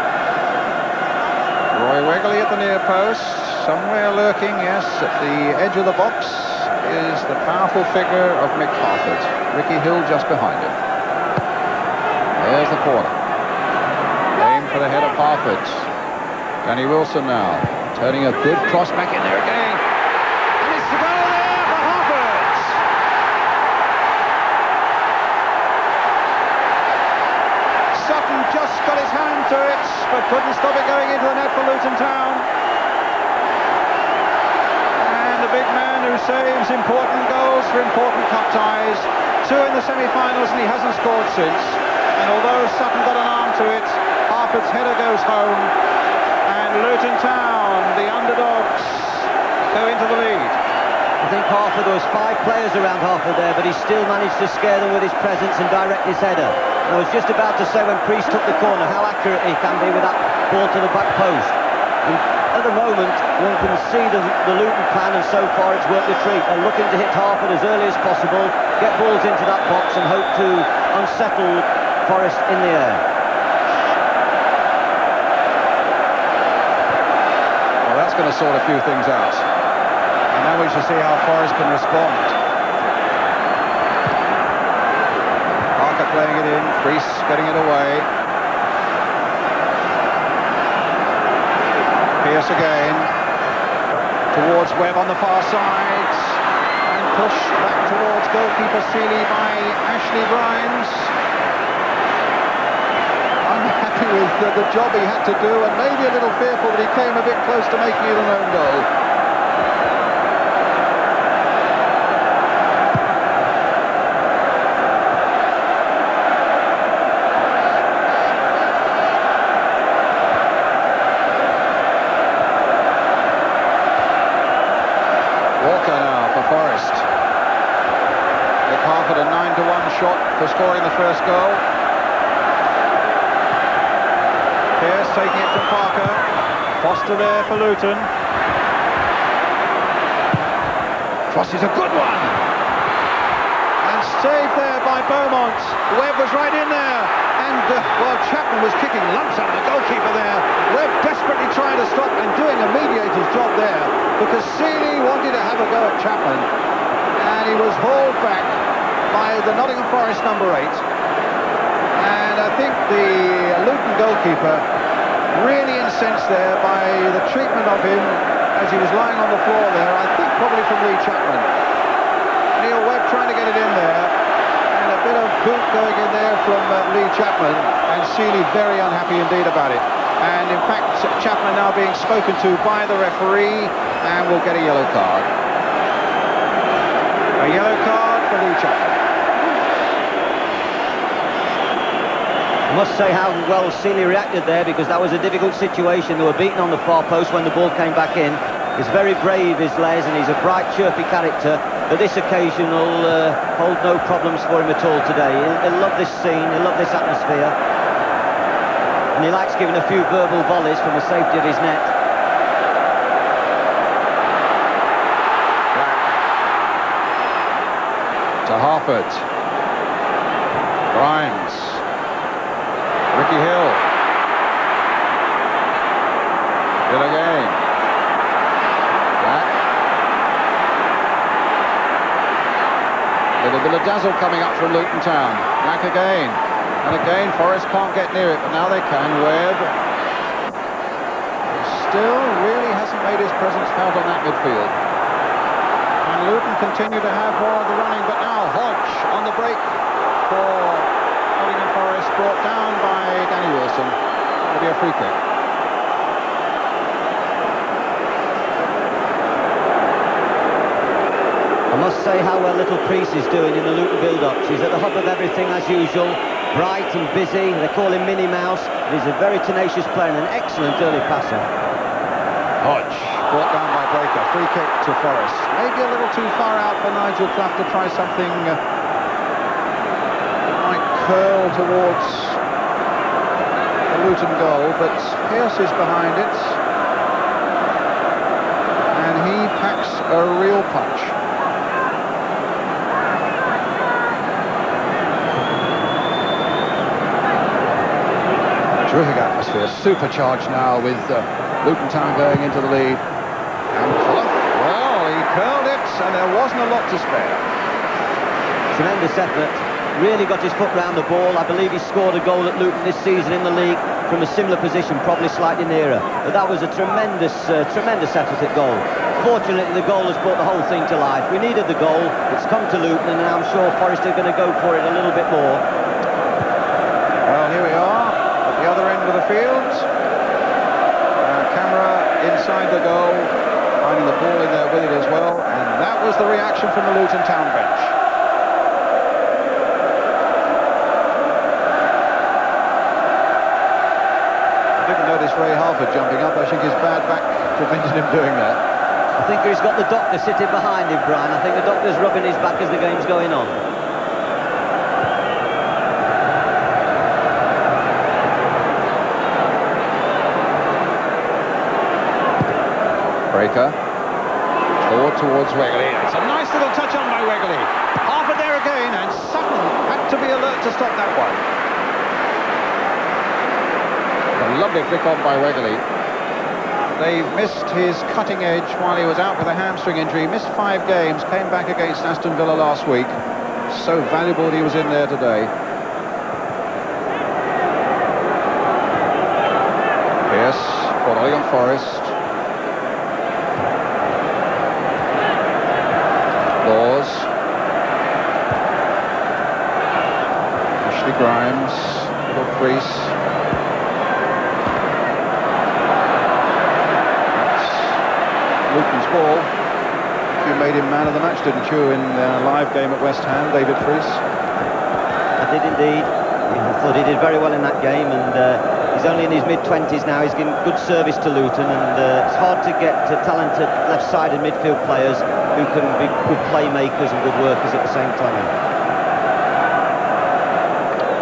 Roy Wegley at the near post, somewhere lurking, yes, at the edge of the box is the powerful figure of Mick Harford. Ricky Hill just behind him. There's the corner. Aim for the head of Harford. Danny Wilson now, turning a good cross back in there again. And it's the goal there for Harford. Sutton just got his hand to it, but couldn't stop it going into the net for Luton Town. And the big man who saves important goals for important cup ties. 2 in the semi-finals and he hasn't scored since. And although Sutton got an arm to it, Harford's header goes home. And Luton Town, the underdogs, go into the lead. I think Harford, there was 5 players around Harford there, but he still managed to scare them with his presence and direct his header. And I was just about to say when Priest took the corner how accurate he can be with that ball to the back post. And at the moment, one can see the Luton plan, and so far it's worked a treat. They're looking to hit Harford as early as possible, get balls into that box and hope to unsettle Forest in the air. Well, that's going to sort a few things out. And now we shall see how Forest can respond. Parker playing it in, Priest getting it away. Pearce again. Towards Webb on the far side. And push back towards goalkeeper Seeley by Ashley Grimes. Unhappy with the job he had to do, and maybe a little fearful that he came a bit close to making it an own goal. Forest. Nick Harford a 9-1 shot for scoring the first goal. Pearce taking it from Parker. Foster there for Luton. Cross is a good one. And saved there by Beaumont. Webb was right in there. And, well, Chapman was kicking lumps out of the goalkeeper there. Webb desperately trying to stop and doing a mediator's job there, because Seeley wanted to have a go at Chapman, and he was hauled back by the Nottingham Forest number 8. And I think the Luton goalkeeper really incensed there by the treatment of him as he was lying on the floor there, I think probably from Lee Chapman. Neil Webb trying to get it in there, and a bit of boot going in there from Lee Chapman, and Seeley very unhappy indeed about it. And in fact, Chapman now being spoken to by the referee, and will get a yellow card. A yellow card for Lee Chapman. I must say how well Seeley reacted there, because that was a difficult situation. They were beaten on the far post when the ball came back in. He's very brave, is Les, and he's a bright, chirpy character. But this occasion will hold no problems for him at all today. He'll love this scene, he'll love this atmosphere. And he likes giving a few verbal volleys from the safety of his net. To Harford. Grimes. Ricky Hill. Hill again. Back. Little bit of dazzle coming up from Luton Town. Back again. And again, Forest can't get near it, but now they can. Webb still really hasn't made his presence felt on that midfield. And Luton continue to have more of the running, but now Hodge on the break for Nottingham Forest, brought down by Danny Wilson. It'll be a free kick. I must say how well little Priest is doing in the Luton build-up. He's at the hub of everything as usual, bright and busy. They call him Minnie Mouse. He's a very tenacious player and an excellent early passer. Hodge brought down by Breaker. Free kick to Forest. Maybe a little too far out for Nigel Clough to try something like curl towards the Luton goal, but Pearce is behind it, and he packs a real punch. Terrific atmosphere, supercharged now with Luton Town going into the lead. And Clough, well, he curled it, and there wasn't a lot to spare. Tremendous effort, really got his foot round the ball. I believe he scored a goal at Luton this season in the league from a similar position, probably slightly nearer. But that was a tremendous effort at goal. Fortunately, the goal has brought the whole thing to life. We needed the goal, it's come to Luton, and I'm sure Forest are going to go for it a little bit more. Well, here we are at the other midfield. Camera inside the goal, finding the ball in there with it as well, and that was the reaction from the Luton Town bench. I didn't notice Ray Halford jumping up. I think his bad back prevented him doing that. I think he's got the doctor sitting behind him, Brian. I think the doctor's rubbing his back as the game's going on. Breaker. Forward towards Wegley. It's a nice little touch on by Wegley. Harper there again, and Sutton had to be alert to stop that one. A lovely flick on by Wegley. They missed his cutting edge while he was out with a hamstring injury. He missed 5 games, came back against Aston Villa last week. So valuable that he was in there today. Pierce for Nottingham Forest. Laws. Ashley Grimes. Little crease. Luton's ball. You made him man of the match, didn't you, in a live game at West Ham, David Freese? I did indeed. I thought he did very well in that game, and he's only in his mid-20s now. He's giving good service to Luton, and it's hard to get talented left-sided midfield players who can be good playmakers and good workers at the same time.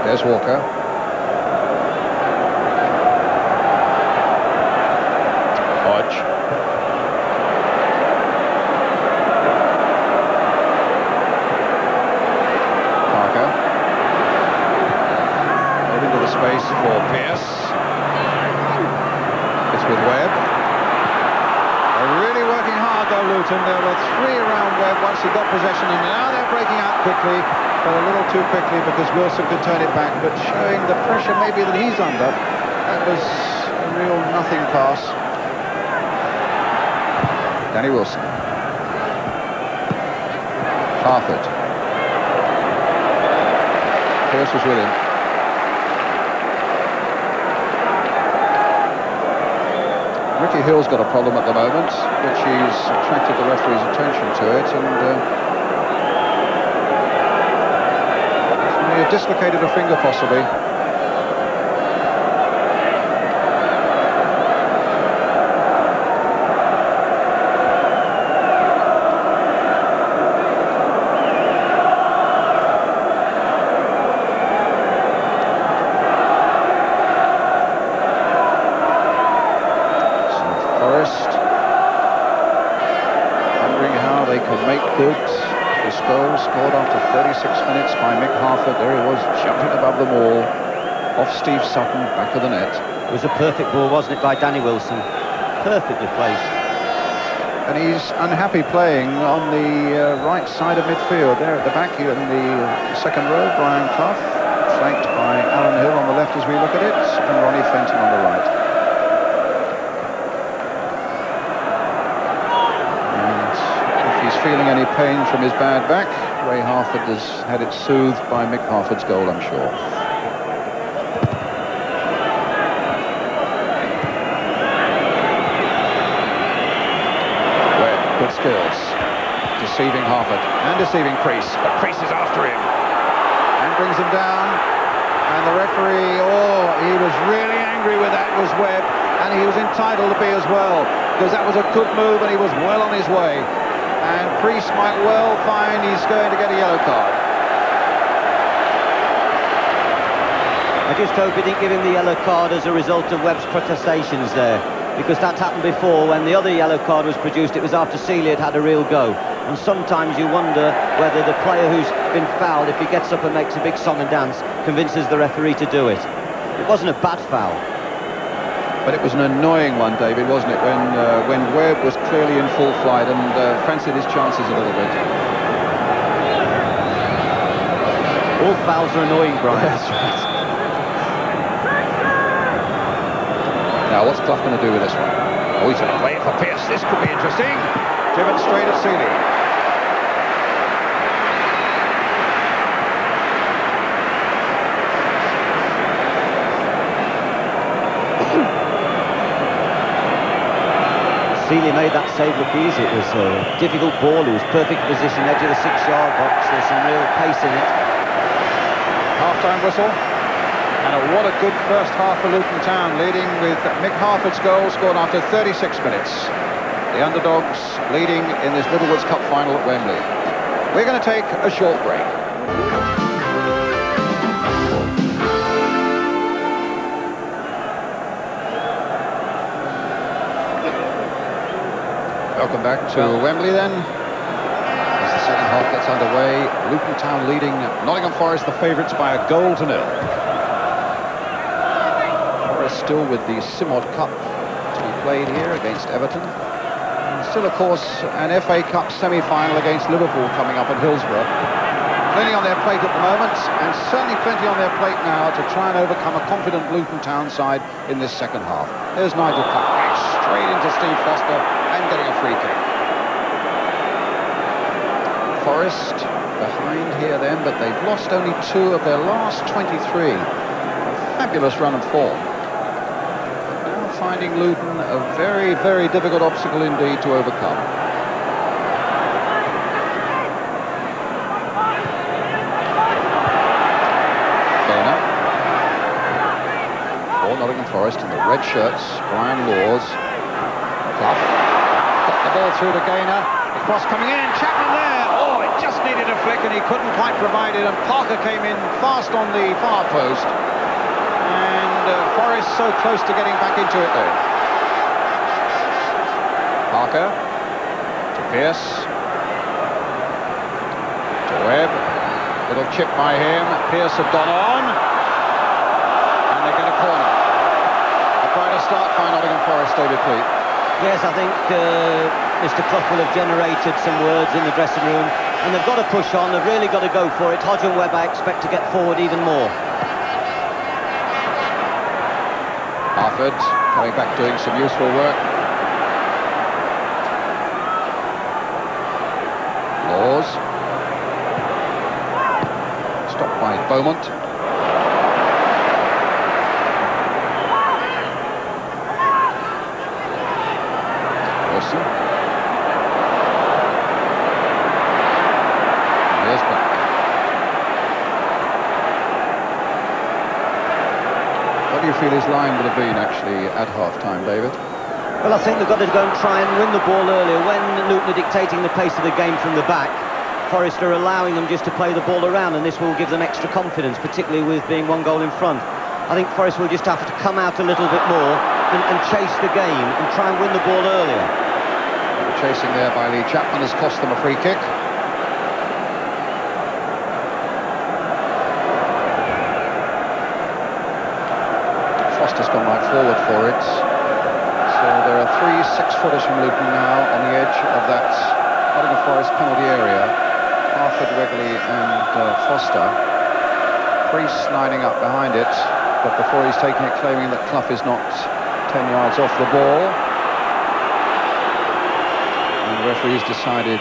There's Walker. Hodge. Parker. Out into the space for Pierce. It's with Webb. They're really working hard though, Luton. There were 3 around Webb once he got possession, and now they're breaking out quickly, but a little too quickly because Wilson could turn it back, but showing the pressure maybe that he's under. That was a real nothing pass. Danny Wilson. Harford. Pierce was with him. Ricky Hill's got a problem at the moment, which he's attracted the referee's attention to it, and He dislocated a finger possibly. Good. This goal scored after 36 minutes by Mick Harford. There he was, jumping above the wall, off Steve Sutton, back of the net. It was a perfect ball, wasn't it, by Danny Wilson? Perfectly placed. And he's unhappy playing on the right side of midfield. There at the back here in the second row, Brian Clough, flanked by Alan Hill on the left as we look at it, and Ronnie Fenton on the right. Feeling any pain from his bad back, Ray Harford has had it soothed by Mick Harford's goal, I'm sure. Webb, good skills, deceiving Harford and deceiving Crease, but Crease is after him and brings him down, and the referee, he was really angry with that, was Webb, and he was entitled to be as well, because that was a good move and he was well on his way. And Priest might well find he's going to get a yellow card. I just hope he didn't give him the yellow card as a result of Webb's protestations there, because that's happened before. When the other yellow card was produced, it was after Seeley had had a real go. And sometimes you wonder whether the player who's been fouled, if he gets up and makes a big song and dance, convinces the referee to do it. It wasn't a bad foul. But it was an annoying one, David, wasn't it, when Webb was clearly in full flight and fancied his chances a little bit. All fouls are annoying, Brian. That's right. Now, what's Clough going to do with this one? Oh, he's going to play it for Pierce. This could be interesting. Driven straight at Seeley. Seeley made that save look easy. It was a difficult ball. It was perfect position, edge of the 6-yard box. There's some real pace in it. Half-time whistle. And what a good first half for Luton Town, leading with Mick Harford's goal scored after 36 minutes. The underdogs leading in this Littlewoods Cup final at Wembley. We're going to take a short break. Welcome back to Wembley then. As the second half gets underway, Luton Town leading Nottingham Forest, the favourites, by 1-0. Forest still with the Simod Cup to be played here against Everton. And still, of course, an FA Cup semi-final against Liverpool coming up at Hillsborough. Plenty on their plate at the moment, and certainly plenty on their plate now to try and overcome a confident Luton Town side in this second half. There's Nigel Clark, straight into Steve Foster and getting a free kick. Forest behind here then, but they've lost only 2 of their last 23. A fabulous run of form. Now finding Luton a very, very difficult obstacle indeed to overcome. Nottingham Forest in the red shirts, Brian Laws. Clough got the ball through to Gaynor. The cross coming in, Chapman there. Oh, it just needed a flick and he couldn't quite provide it, and Parker came in fast on the far post. And Forest so close to getting back into it though. Parker to Pearce. To Webb. Little chip by him. Pearce have gone on. And they get a corner. Brighter start by Nottingham Forest, David Pleat. Yes, I think Mr. Clough will have generated some words in the dressing room, and they've got to push on. They've really got to go for it. Hodge and Webb, I expect to get forward even more. Harford coming back doing some useful work. Laws. Stopped by Beaumont. What do you feel his line would have been actually at half-time, David? Well, I think they've got to go and try and win the ball earlier. When Luton are dictating the pace of the game from the back, Forest are allowing them just to play the ball around, and this will give them extra confidence, particularly with being 1 goal in front. I think Forest will just have to come out a little bit more and chase the game and try and win the ball earlier. The chasing there by Lee Chapman has cost them a free kick. Foster's gone right forward for it. So there are 3 6-footers from Luton now on the edge of that Nottingham Forest penalty area. Harford, Wegley and Foster. Priest lining up behind it, but before he's taking it, claiming that Clough is not 10 yards off the ball. And the referee's decided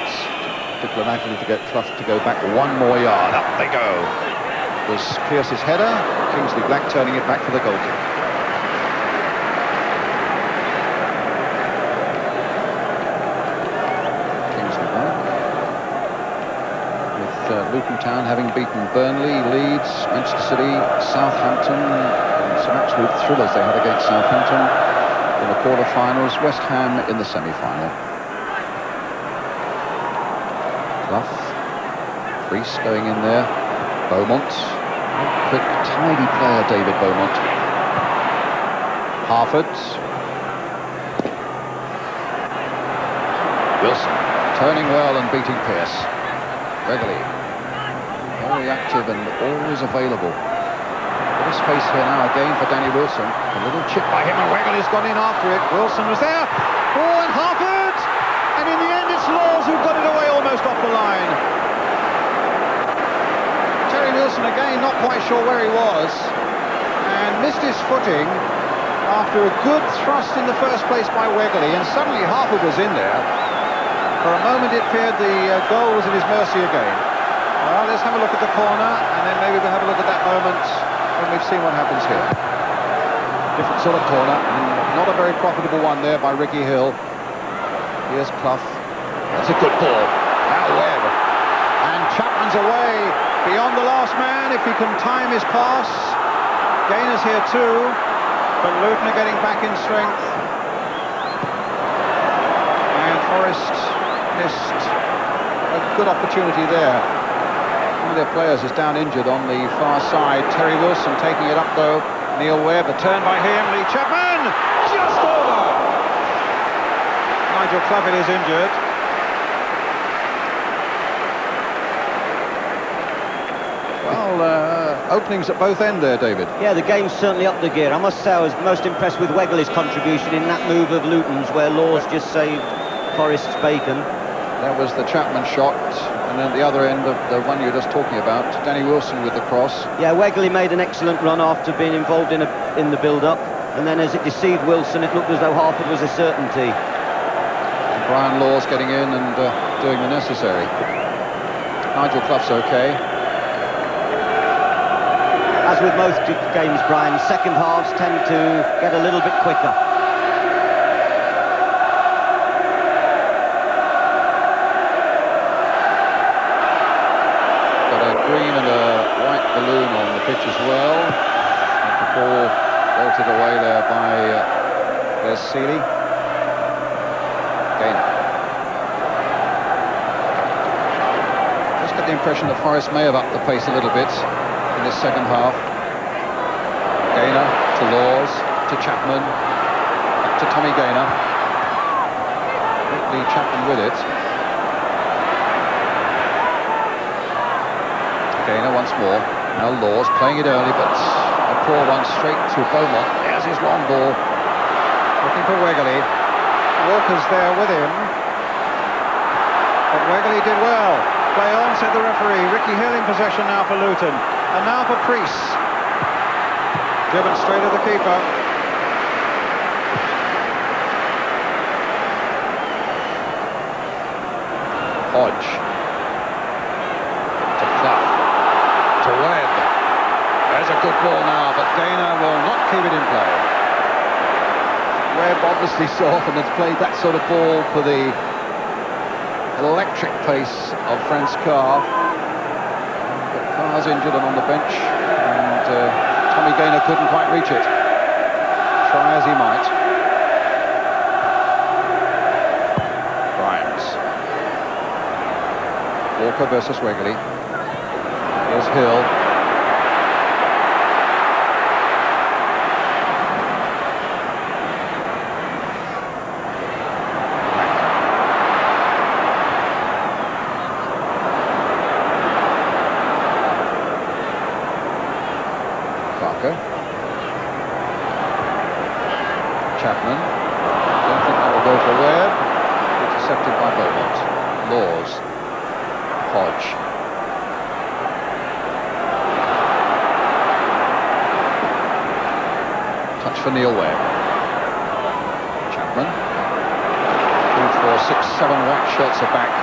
diplomatically to get Clough to go back 1 more yard. Up they go. It was Pearce's header, Kingsley Black turning it back for the goal kick. Luton Town having beaten Burnley, Leeds, Manchester City, Southampton, and some absolute thrillers they had against Southampton in the quarter-finals, West Ham in the semi-final. Clough, Priest going in there, Beaumont, quick, tidy player, David Beaumont. Harford. Wilson, turning well and beating Pearce. Wegley. Very active and always available. A bit of space here now again for Danny Wilson. A little chip by him and Wegley's gone in after it. Wilson was there. Oh, and Harford! And in the end it's Laws who got it away almost off the line. Terry Wilson again not quite sure where he was and missed his footing after a good thrust in the first place by Wegley, and suddenly Harford was in there. For a moment it appeared the goal was at his mercy again. Well, let's have a look at the corner, and then maybe we'll have a look at that moment when we've seen what happens here. Different sort of corner, and not a very profitable one there by Ricky Hill. Here's Clough. That's a good ball. Now Webb. And Chapman's away beyond the last man if he can time his pass. Gaynor's here too, but Luton are getting back in strength. And Forest missed a good opportunity there. One of their players is down injured on the far side. Terry Wilson taking it up though. Neil Webb, a turn by him. Lee Chapman, just over. Nigel Clough is injured. Well, openings at both ends there, David. Yeah, the game's certainly up the gear. I must say I was most impressed with Wegley's contribution in that move of Luton's, where Laws just saved Forest's bacon. That was the Chapman shot, and then at the other end of the one you were just talking about, Danny Wilson with the cross. Yeah, Wegley made an excellent run after being involved in the build-up, and then as it deceived Wilson, it looked as though Harford was a certainty. And Brian Laws getting in and doing the necessary. Nigel Clough's okay. As with most games, Brian, second halves tend to get a little bit quicker. Got a green and a white balloon on the pitch as well. And the ball bolted away there by there's Seeley. Gaynor. Just get the impression that Forest may have upped the pace a little bit in this second half. Gaynor to Laws, to Chapman, up to Tommy Gaynor. Lee Chapman with it. Gaynor once more. Now Laws playing it early, but a poor one straight to Beaumont. There's his long ball. Looking for Wegley. Walker's there with him. But Wegley did well. Play on, said the referee. Ricky Hill in possession now for Luton. And now for Priest. Given straight at the keeper. Hodge. To Clough. To Webb. There's a good ball now, but Gaynor will not keep it in play. Webb obviously saw and has played that sort of ball for the electric pace of Franz Carr. But Carr's injured and on the bench, and Tommy Gaynor couldn't quite reach it. Try as he might. Grimes. Walker versus Wegley. Here's Hill. Chapman. Don't think that will go for Webb. Intercepted by Beaumont. Laws. Hodge. Touch for Neil Webb. Chapman. 2, 4, 6, 7 whack shots are back.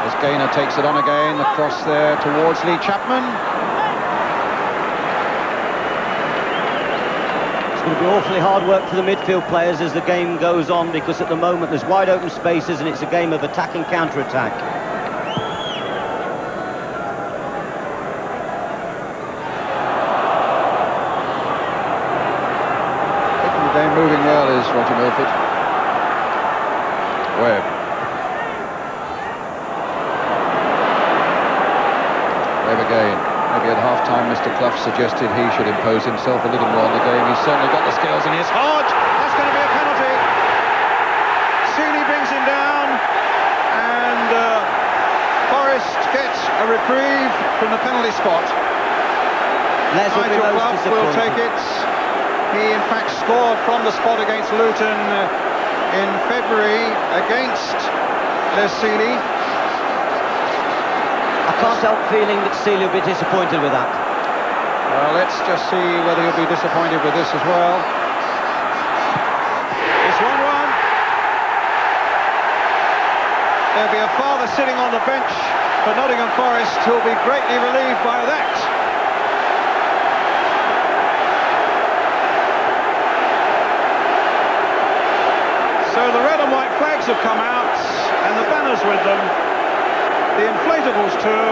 As Gaynor takes it on again. The cross there towards Lee Chapman. It's going to be awfully hard work for the midfield players as the game goes on, because at the moment there's wide open spaces and it's a game of attack and counter-attack. Taking the game moving well is Roger Milford. Webb. Webb again. Maybe at half-time Mr. Clough suggested he should impose himself a little more on the game. He's certainly got the skills, and here's Hodge. That's going to be a penalty. Seeley brings him down, and Forest gets a reprieve from the penalty spot. Nigel Clough will take it. He in fact scored from the spot against Luton in February against Les Seeley. I can't help feeling that Seeley will be disappointed with that. Well, let's just see whether he'll be disappointed with this as well. It's 1-1. There'll be a father sitting on the bench for Nottingham Forest who'll be greatly relieved by that. So the red and white flag flags have come out, and the banners with them, the inflatables too,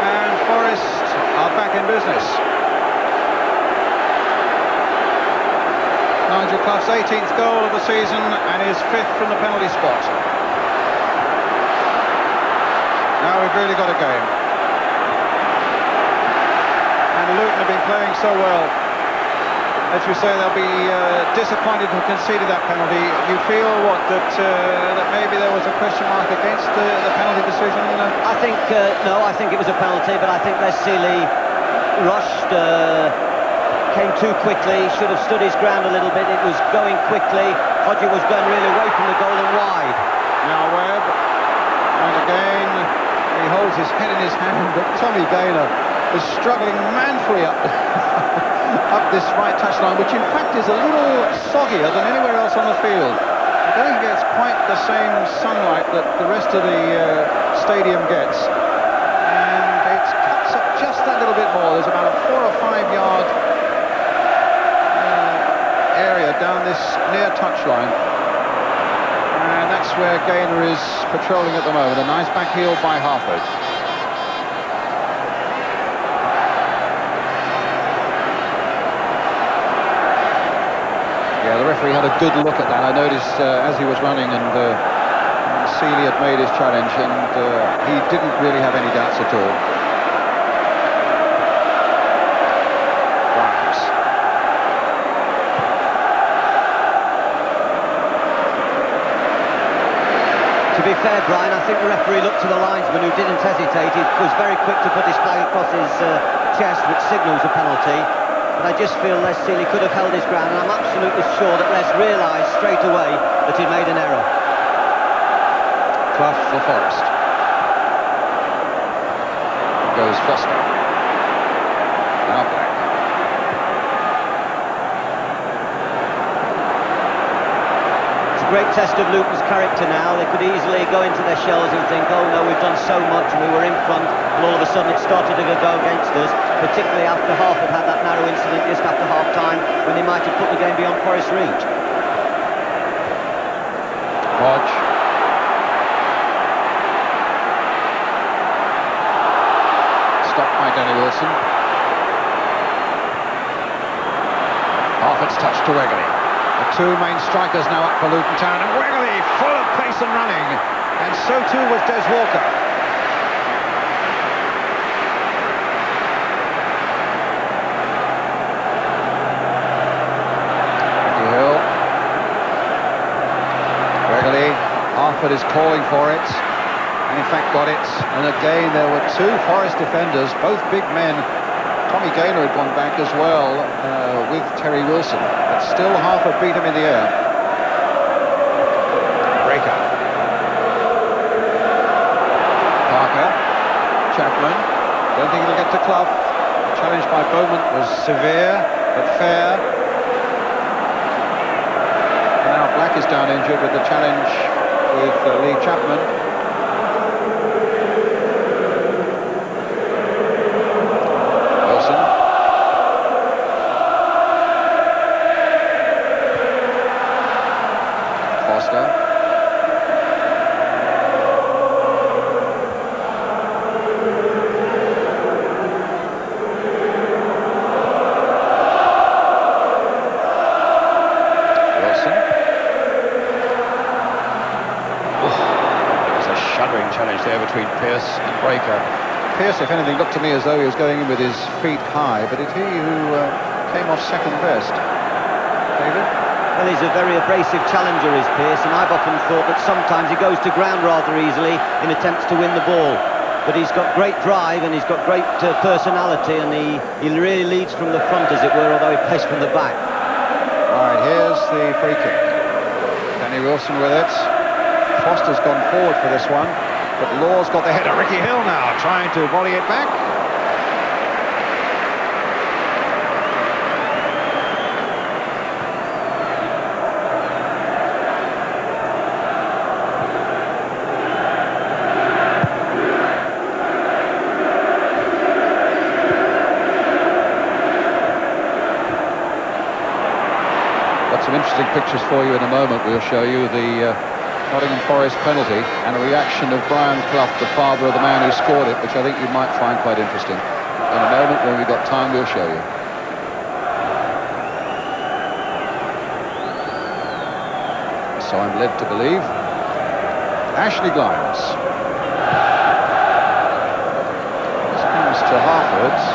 and Forest are back in business. Nigel Clough's 18th goal of the season and his 5th from the penalty spot. Now we've really got a game. And Luton have been playing so well. As you say, they'll be disappointed to have conceded that penalty. You feel, what, that maybe there was a question mark against the penalty decision? I think, no, I think it was a penalty, but I think Les Sealey rushed, came too quickly, should have stood his ground a little bit. It was going quickly. Hodgie was going really away from the goal and wide. Now Webb, and again, he holds his head in his hand, but Tommy Gaynor is struggling manfully up this right touchline, which in fact is a little soggier than anywhere else on the field. I don't think it gets quite the same sunlight that the rest of the stadium gets. And it cuts up just that little bit more. There's about a 4 or 5 yard area down this near touchline. And that's where Gaynor is patrolling at the moment. A nice back heel by Harford. Yeah, the referee had a good look at that. I noticed as he was running, and Sealey had made his challenge, and he didn't really have any doubts at all. Grimes. To be fair, Brian, I think the referee looked to the linesman, who didn't hesitate. He was very quick to put his flag across his chest, which signals a penalty. But I just feel Les Sealey could have held his ground, and I'm absolutely sure that Les realised straight away that he'd made an error. Clough for Forest. Goes Foster. Now Black. It's a great test of Luton's character now. They could easily go into their shells and think, oh no, we've done so much and we were in front, and all of a sudden it started to go against us, particularly after Harford had that narrow incident just after half-time when they might have put the game beyond Forest's reach. Hodge. Stopped by Danny Wilson. Harford's touch to Wegley. The two main strikers now up for Luton Town, and Wegley full of pace and running, and so too was Des Walker. Harford is calling for it, and in fact got it. And again, there were two Forest defenders, both big men. Tommy Gaynor had gone back as well with Terry Wilson, but still Harford beat him in the air. Breaker. Parker. Chapman. Don't think it'll get to Clough. The challenge by Bowman was severe, but fair. Now Black is down injured with the challenge with Lee Chapman. Wilson. Foster. Challenge there between Pearce and Breaker. Pearce, if anything, looked to me as though he was going in with his feet high, but it's he who came off second best. David? Well, he's a very abrasive challenger, is Pearce, and I've often thought that sometimes he goes to ground rather easily in attempts to win the ball. But he's got great drive and he's got great personality, and he really leads from the front, as it were, although he plays from the back. Right, here's the free kick. Danny Wilson with it. Foster's gone forward for this one, but Law's got the header. Ricky Hill now trying to volley it back. Got some interesting pictures for you in a moment. We'll show you the Nottingham Forest penalty, and a reaction of Brian Clough, the father of the man who scored it, which I think you might find quite interesting. In a moment, when we've got time, we'll show you. So I'm led to believe Ashley Glimes. This comes to Harford's.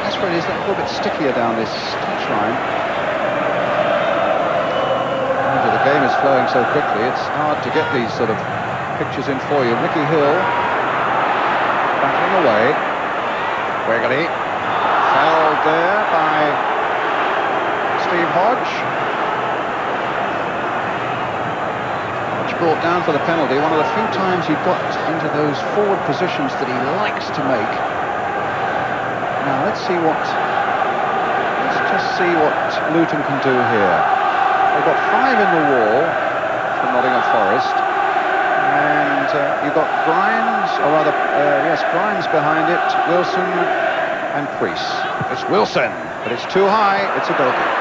That's where it is, a little bit stickier down this touchline. The game is flowing so quickly, it's hard to get these sort of pictures in for you. Ricky Hill battling away. Wiggly fouled there by Steve Hodge. Hodge brought down for the penalty. One of the few times he got into those forward positions that he likes to make. Now let's just see what Luton can do here. They've got 5 in the wall from Nottingham Forest, and you've got Grimes, or rather, yes, Grimes behind it, Wilson and Priest. It's Wilson, but it's too high, it's a goal kick.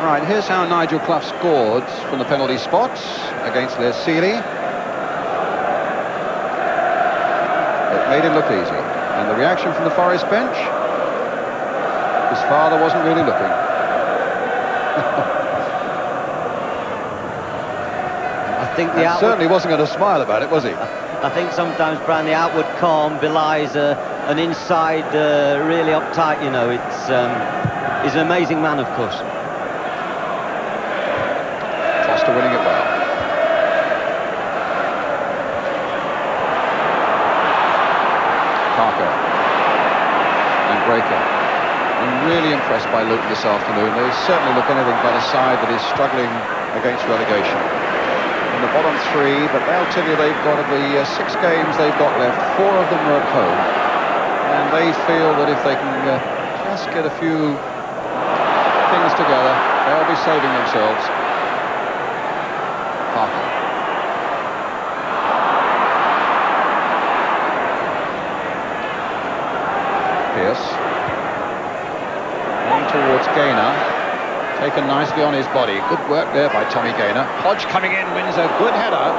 Right, here's how Nigel Clough scored from the penalty spot against Les Seeley. It made him look easy, and the reaction from the Forest bench, his father wasn't really looking. I think the certainly wasn't going to smile about it, was he? I think sometimes, Brian, the outward calm belies an inside really uptight. You know, he's an amazing man, of course. Foster winning it well. Parker and Breaker. I'm really impressed by Luton this afternoon. They certainly look anything but a side that is struggling against relegation. In the bottom 3, but they'll tell you they've got, of the 6 games they've got left, 4 of them are at home. And they feel that if they can just get a few things together, they'll be saving themselves. Parker. Pierce. Towards Gaynor, taken nicely on his body. Good work there by Tommy Gaynor. Hodge coming in, wins a good header.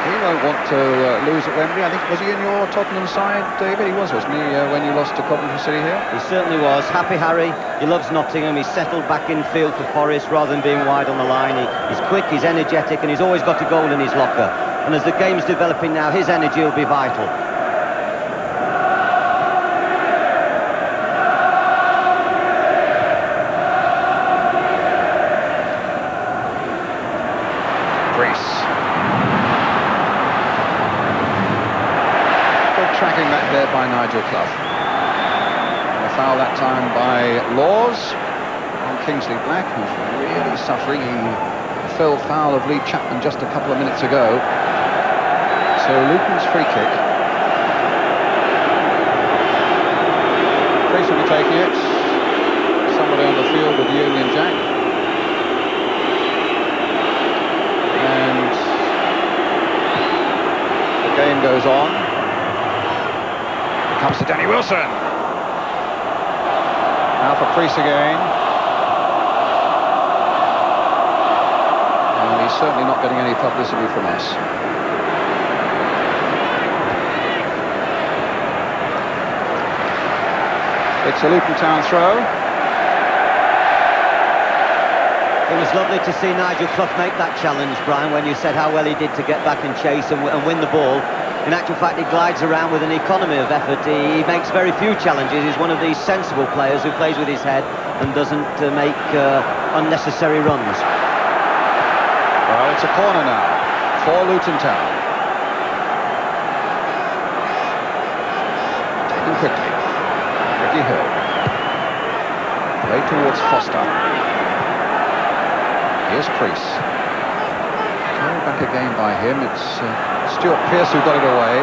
He won't want to lose at Wembley. I think, was he in your Tottenham side, David? He was, wasn't he, when you lost to Coventry City here? He certainly was. Happy Harry. He loves Nottingham. He's settled back in field for Forest rather than being wide on the line. He's quick, he's energetic, and he's always got a goal in his locker. And as the game's developing now, his energy will be vital. Tracking back there by Nigel Clough. And a foul that time by Laws on Kingsley Black, who's really suffering. He fell foul of Lee Chapman just a couple of minutes ago. So Luton's free kick. Priest will be taking it. Somebody on the field with the Union Jack. And the game goes on. Comes to Danny Wilson. Now for Priest again. And he's certainly not getting any publicity from us. It's a Luton Town throw. It was lovely to see Nigel Clough make that challenge, Brian, when you said how well he did to get back and chase and win the ball. In actual fact, he glides around with an economy of effort. He makes very few challenges. He's one of these sensible players who plays with his head and doesn't make unnecessary runs. Well, it's a corner now for Luton Town. Taken quickly. Ricky Hill. Play towards Foster. Here's Priest. Carried back again by him. It's Stuart Pearce who got it away.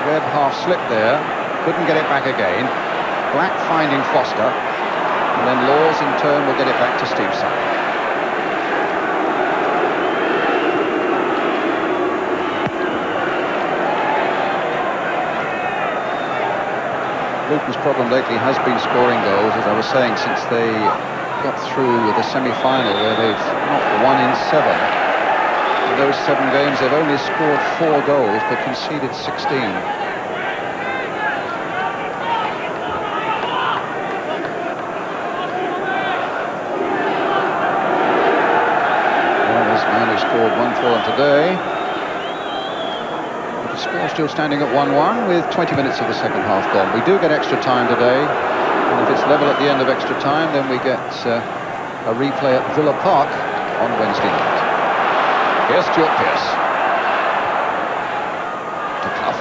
Webb half slipped there, couldn't get it back again. Black finding Foster, and then Laws in turn will get it back to Steve's side. Luton's problem lately has been scoring goals, as I was saying, since they got through the semi-final where they've not won in 7. In those 7 games, they've only scored 4 goals but conceded 16. Well, this man who scored 1 for them today. But the score still standing at 1-1 with 20 minutes of the second half gone. We do get extra time today. And if it's level at the end of extra time, then we get a replay at Villa Park on Wednesday night. Here's Stuart Pearce. To Clough.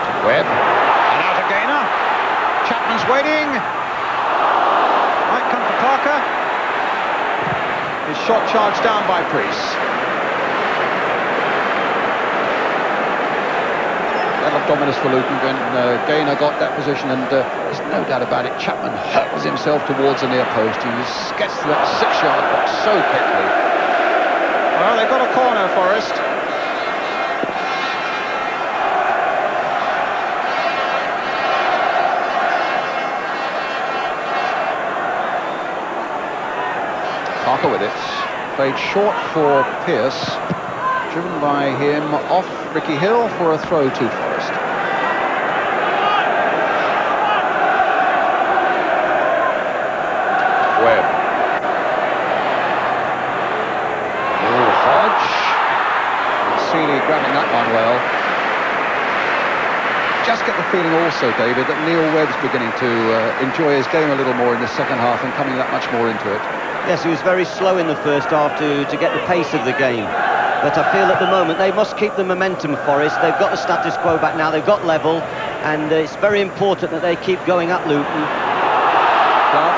To Webb. And out again. Chapman's waiting. Might come for Parker. His shot charged down by Priest. Dominus for Luton when Gaynor got that position, and there's no doubt about it, Chapman hurls himself towards the near post. He gets to that 6-yard box so quickly. Well, they've got a corner, Forest. Parker with it. Played short for Pearce. Driven by him off Ricky Hill for a throw to Forest. Webb. Oh, Hodge. Seeley grabbing that one well. Just get the feeling also, David, that Neil Webb's beginning to enjoy his game a little more in the second half and coming that much more into it. Yes, he was very slow in the first half to get the pace of the game. But I feel at the moment they must keep the momentum, Forest. They've got the status quo back now, they've got level, and it's very important that they keep going at Luton. Clough,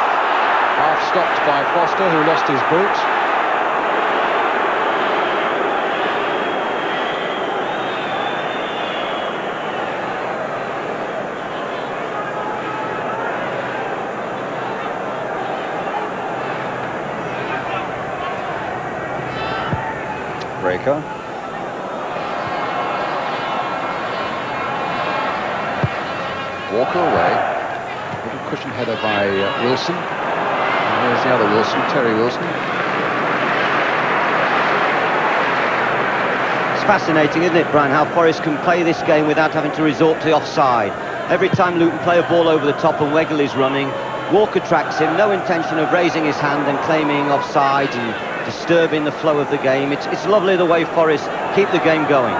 half stopped by Foster, who lost his boot. Breaker. Walker away. Little cushion header by Wilson. And here's the other Wilson, Terry Wilson. It's fascinating, isn't it, Brian, how Forest can play this game without having to resort to offside. Every time Luton play a ball over the top and Weghorst is running, Walker tracks him, no intention of raising his hand and claiming offside and disturbing the flow of the game. It's lovely the way Forest keep the game going.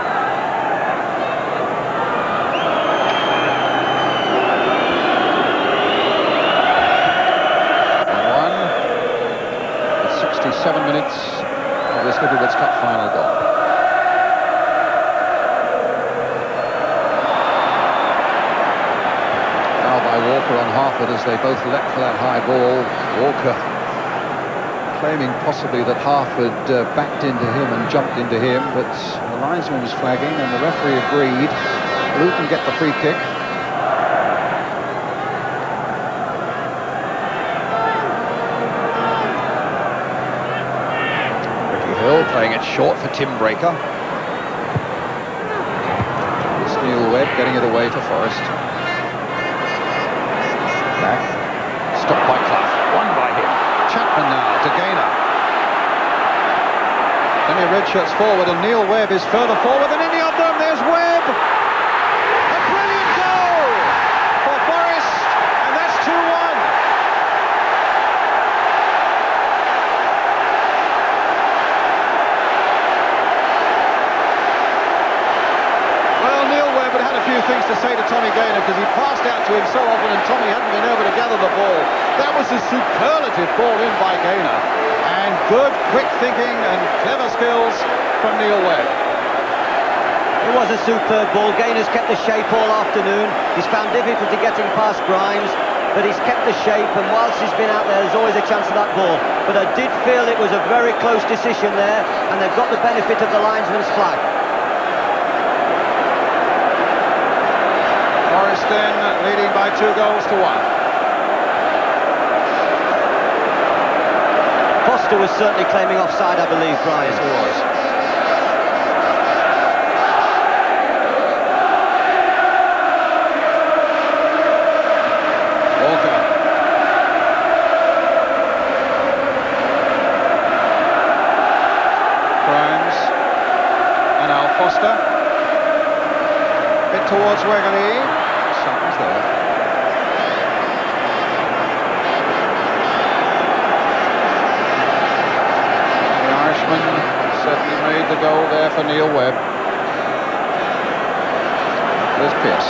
With 67 minutes of this Littlewoods Cup final gone. Now by Walker on Harford as they both leapt for that high ball. Walker claiming possibly that Harford backed into him and jumped into him, but the linesman was flagging and the referee agreed. Luton get the free kick. Ricky Hill playing it short for Tim Breaker. It's Neil Webb getting it away to Forest. Back. Stopped by Clough. Won by him. Chapman now to Gaynor. Then he redshirts forward and Neil Webb is further forward than any of them. There's Webb. A brilliant goal for Forest, and that's 2-1. Well, Neil Webb had a few things to say to Tommy Gaynor because he passed out to him so often and Tommy hadn't been able to gather the ball. That was a superlative ball in by Gaynor. And good, quick thinking and clever skills from Neil Webb. It was a superb ball. Gaynor's kept the shape all afternoon. He's found difficulty getting past Grimes, but he's kept the shape, and whilst he's been out there, there's always a chance of that ball. But I did feel it was a very close decision there, and they've got the benefit of the linesman's flag. Forest then leading by 2-1. Foster was certainly claiming offside, I believe, Brian. Yes, he was. Walker. towards Wegley. Something's there. The Irishman certainly made the goal there for Neil Webb. There's Pearce.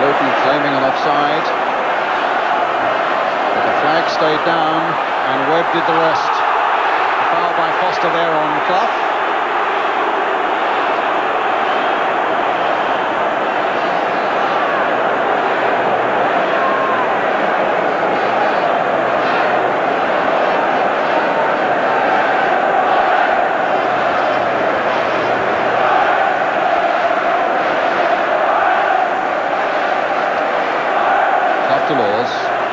Luton claiming an offside. But the flag stayed down and Webb did the rest. A foul by Foster there on Clough.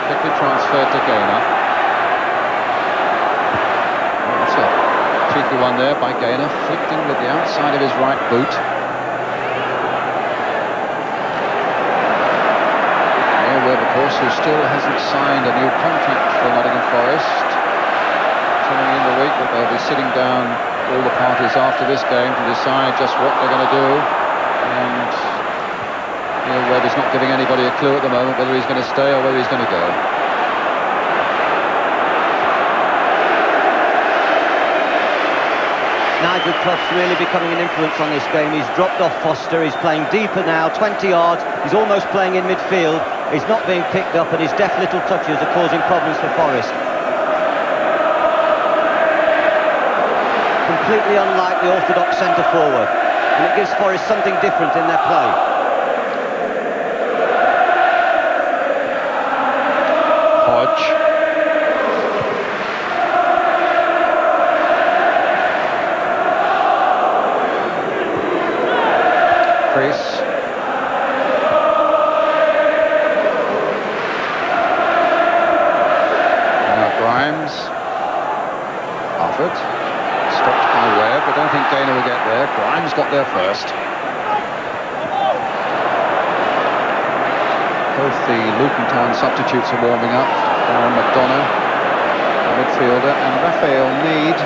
Quickly transferred to Gaynor. Oh, that's a cheeky one there by Gaynor, flicked in with the outside of his right boot. Neil Webb, of course, who still hasn't signed a new contract for Nottingham Forest, telling in the week that they'll be sitting down, all the parties after this game, to decide just what they're going to do. And Neil Webb is not giving anybody a clue at the moment whether he's going to stay or whether he's going to go. Nigel Clough's really becoming an influence on this game. He's dropped off Foster, he's playing deeper now, 20 yards, he's almost playing in midfield, he's not being picked up, and his deft little touches are causing problems for Forest. Completely unlike the orthodox centre-forward, and it gives Forest something different in their play. Crease. Now Grimes. Offered. Stopped by Webb. I don't think Gaynor will get there. Grimes got there first. Both the Luton Town substitutes are warming up. Darren McDonough, a midfielder, and Raphael Mead,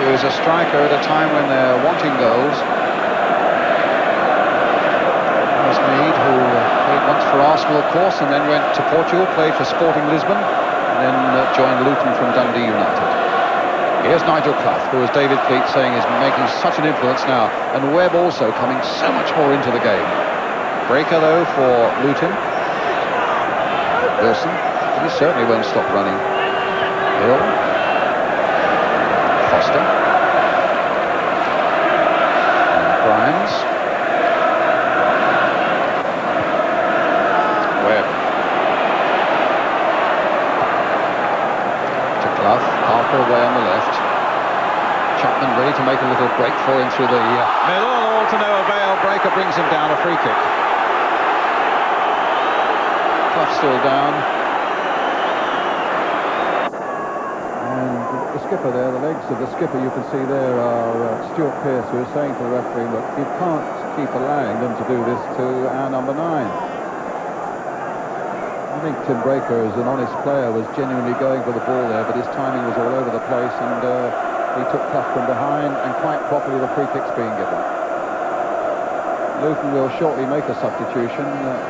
who is a striker at a time when they're wanting goals. Mead, who played once for Arsenal, of course, and then went to Portugal, played for Sporting Lisbon, and then joined Luton from Dundee United. Here's Nigel Clough, who, as David Fleet saying, is making such an influence now, and Webb also coming so much more into the game. Breaker, though, for Luton. Wilson, he certainly won't stop running. Hill. Foster. Grimes. Harper away on the left. Chapman ready to make a little break for him through the middle, all to no avail. Breaker brings him down, a free kick. Clough still down. And the skipper there, the legs of the skipper you can see there are Stuart Pearce, who is saying to the referee, look, you can't keep allowing them to do this to our number 9. I think Tim Breaker, as an honest player, was genuinely going for the ball there, but his timing was all over the place, and he took Clough from behind, and quite properly the free kick's being given. Luton will shortly make a substitution.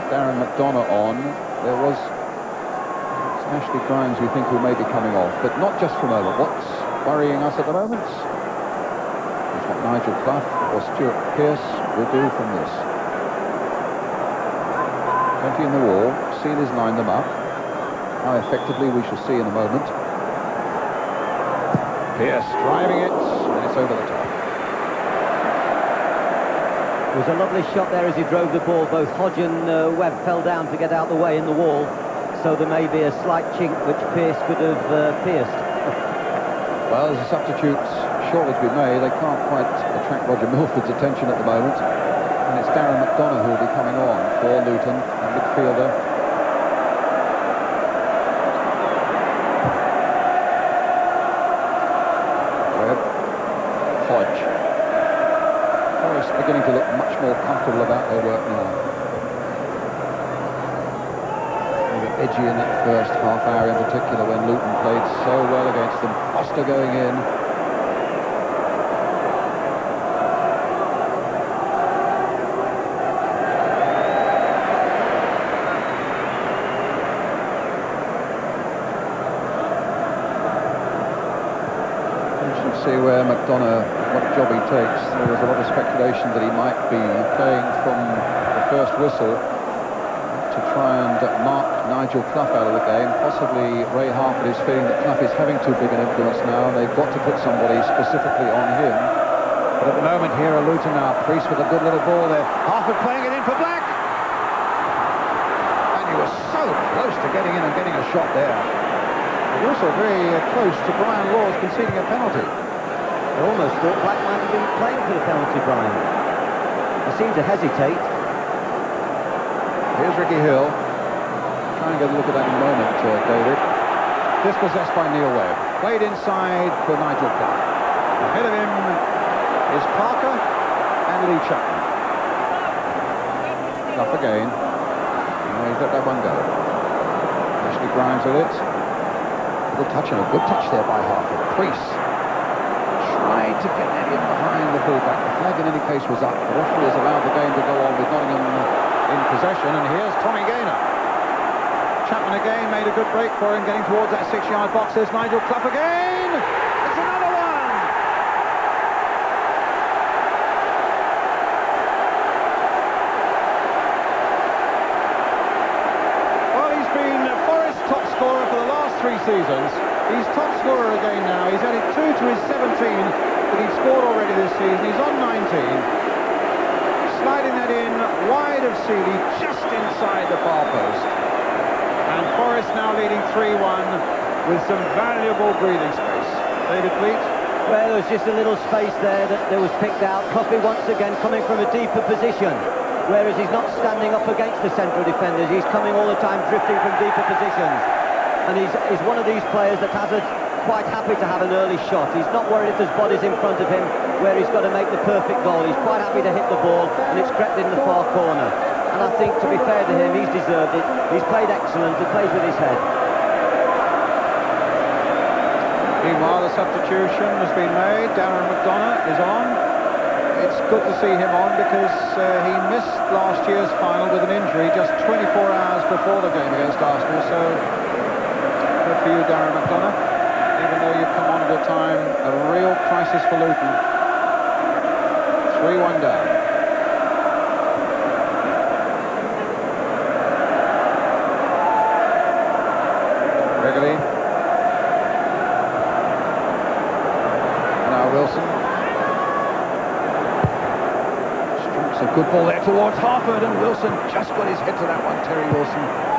Darren McDonough on. There was Ashley Grimes, we think, who may be coming off, but not just for a moment. What's worrying us at the moment is what Nigel Clough or Stuart Pearce will do from this. 20 in the wall. Sealers line them up. How effectively we shall see in a moment. Pearce driving it, and it's over the top. It was a lovely shot there as he drove the ball. Both Hodge and Webb fell down to get out the way in the wall, so there may be a slight chink which Pearce could have pierced. Well, as a substitute shortly to be made, they can't quite attract Roger Milford's attention at the moment, and it's Darren McDonough who will be coming on for Luton, a midfielder. Beginning to look much more comfortable about their work now. They were edgy in that first half hour in particular when Luton played so well against Foster going in. See where McDonough, what job he takes. There was a lot of speculation that he might be playing from the first whistle to try and mark Nigel Clough out of the game. Possibly Ray Harford is feeling that Clough is having too big an influence now, and they've got to put somebody specifically on him. But at the moment here are Luton now. Priest with a good little ball there. Harford playing it in for Black. And he was so close to getting in and getting a shot there. But also very close to Brian Laws conceding a penalty. I almost thought Black might have been playing for the penalty, Brian. He seemed to hesitate. Here's Ricky Hill. Try and get a look at that in a moment, David. Dispossessed by Neil Webb. Played inside for Nigel Clough. Ahead of him is Parker and Lee Chapman. Clough again. Oh, he's let that one go. Ashley Grimes with it. Good touch, and a good touch there by Harford. Priest tried to get that in behind the fullback. The flag in any case was up. The referee has allowed the game to go on with Nottingham in possession, and here's Tommy Gaynor. Chapman again made a good break for him, getting towards that 6-yard box. There's Nigel Clough again. It's another one. Well, he's been Forest's top scorer for the last 3 seasons. He's top scorer again now. He's added 2 to his 17 that he's scored already this season. He's on 19. Sliding that in wide of Seeley, just inside the far post. And Forest now leading 3-1 with some valuable breathing space. David Fleet? Well, there was just a little space there that was picked out. Coffey once again coming from a deeper position, whereas he's not standing up against the central defenders. He's coming all the time, drifting from deeper positions. And he's one of these players that has quite happy to have an early shot. He's not worried if there's bodies in front of him where he's got to make the perfect goal. He's quite happy to hit the ball, and it's crept in the far corner. And I think, to be fair to him, he's deserved it. He's played excellent. He plays with his head. Meanwhile, the substitution has been made. Darren McDonough is on. It's good to see him on because he missed last year's final with an injury just 24 hours before the game against Arsenal. So good for you, Darren McDonough, even though you've come on at a time, a real crisis for Luton. 3-1 down. Gregory. Now Wilson. Strikes a good ball there towards Harford, and Wilson just got his head to that one, Terry Wilson.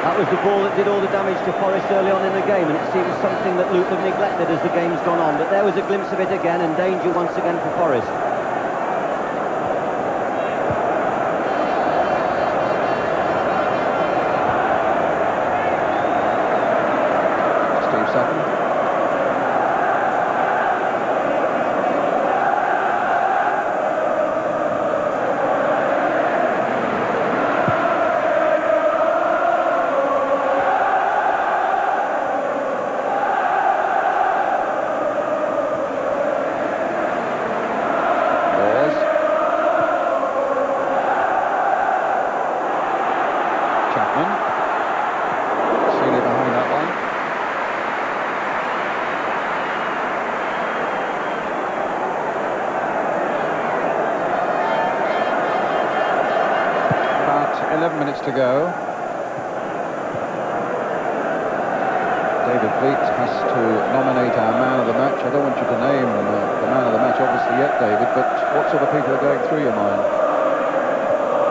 That was the ball that did all the damage to Forest early on in the game, and it seems something that Luton have neglected as the game's gone on. But there was a glimpse of it again, and danger once again for Forest. Steve Sutton. To go. David Fleet has to nominate our man of the match. I don't want you to name the man of the match obviously yet, David, but what sort of people are going through your mind?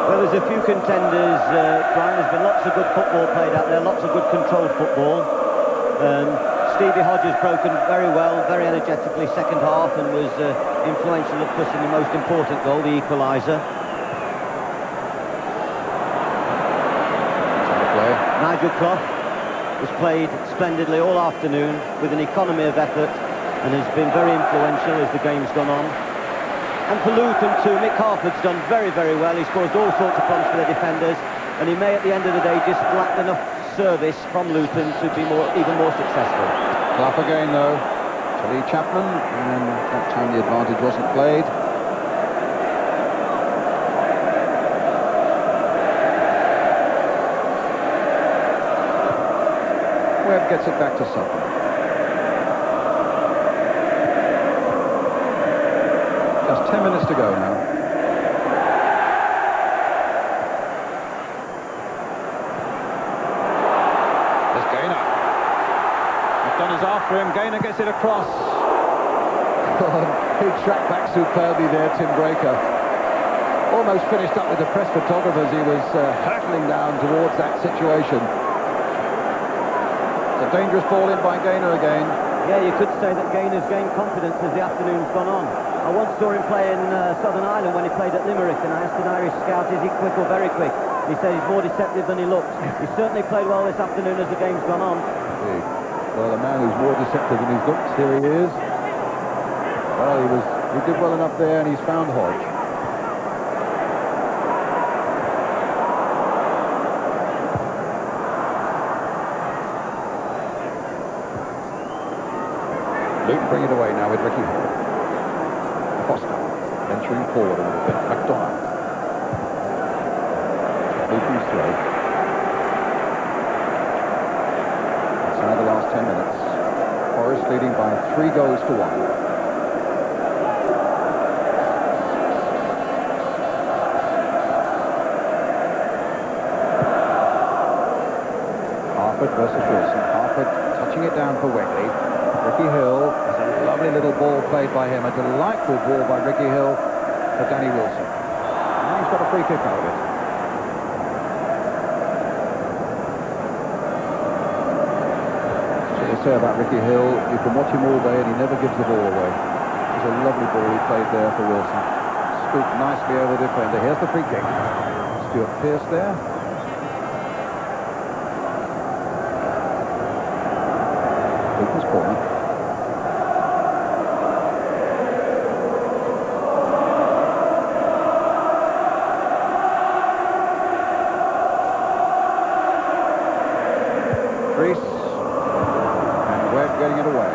Well, there's a few contenders, Brian. There's been lots of good football played out there, lots of good controlled football. Stevie Hodges broken very well, very energetically second half, and was influential, of course, in the most important goal, the equaliser. Nigel Clough has played splendidly all afternoon with an economy of effort and has been very influential as the game's gone on. And for Luton too, Mick Harford's done very, very well. He's caused all sorts of problems for the defenders, and he may at the end of the day just lack enough service from Luton to be even more successful. Clough again though, to Lee Chapman, and that time the advantage wasn't played. Webb gets it back to Sutton. Just 10 minutes to go now. There's Gaynor. McDonough's after him. Gaynor gets it across. He tracked back superbly there, Tim Breaker. Almost finished up with the press photographers. He was hurtling down towards that situation. It's a dangerous ball in by Gaynor again. Yeah, you could say that Gaynor's gained confidence as the afternoon's gone on. I once saw him play in Southern Ireland when he played at Limerick, and I asked an Irish scout, is he quick or very quick? He said he's more deceptive than he looks. He's certainly played well this afternoon as the game's gone on. Well, a man who's more deceptive than he's looked, here he is. Well, he did well enough there, and he's found Hodge. Luton bring it away now with Ricky Hill. Foster venturing forward a little bit. McDonough. Luton's throw. Inside the last 10 minutes. Forest leading by 3 goals to 1. Harford versus Wilson. Harford touching it down for Wembley. Ricky Hill, has a lovely little ball played by him, a delightful ball by Ricky Hill for Danny Wilson. And he's got a free kick out of it. So you say about Ricky Hill, you can watch him all day and he never gives the ball away. It's a lovely ball he played there for Wilson. Scooped nicely over the defender. Here's the free kick. Stuart Pearce there. Luton's corner. Reese and Webb getting it away.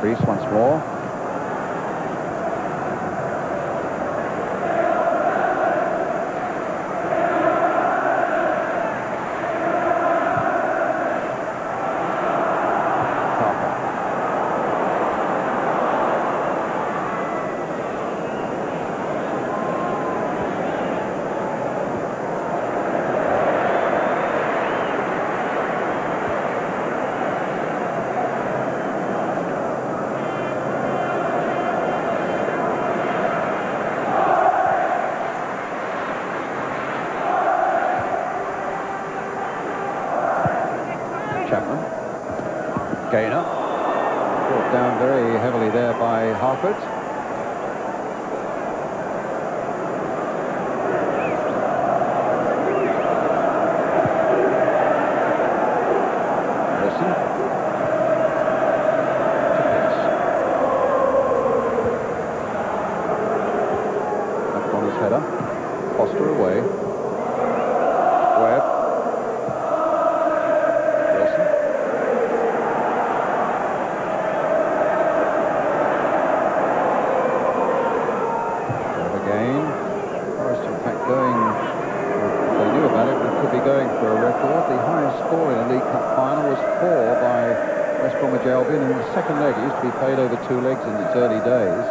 Reese once more. Chapman. Gaynor. Brought down very heavily there by Harford. Wilson. To Pearce. Up on his header. Foster away. Webb. Going for a record. The highest score in a League Cup final was 4 by West Bromwich Albion in the second leg. It used to be played over 2 legs in its early days.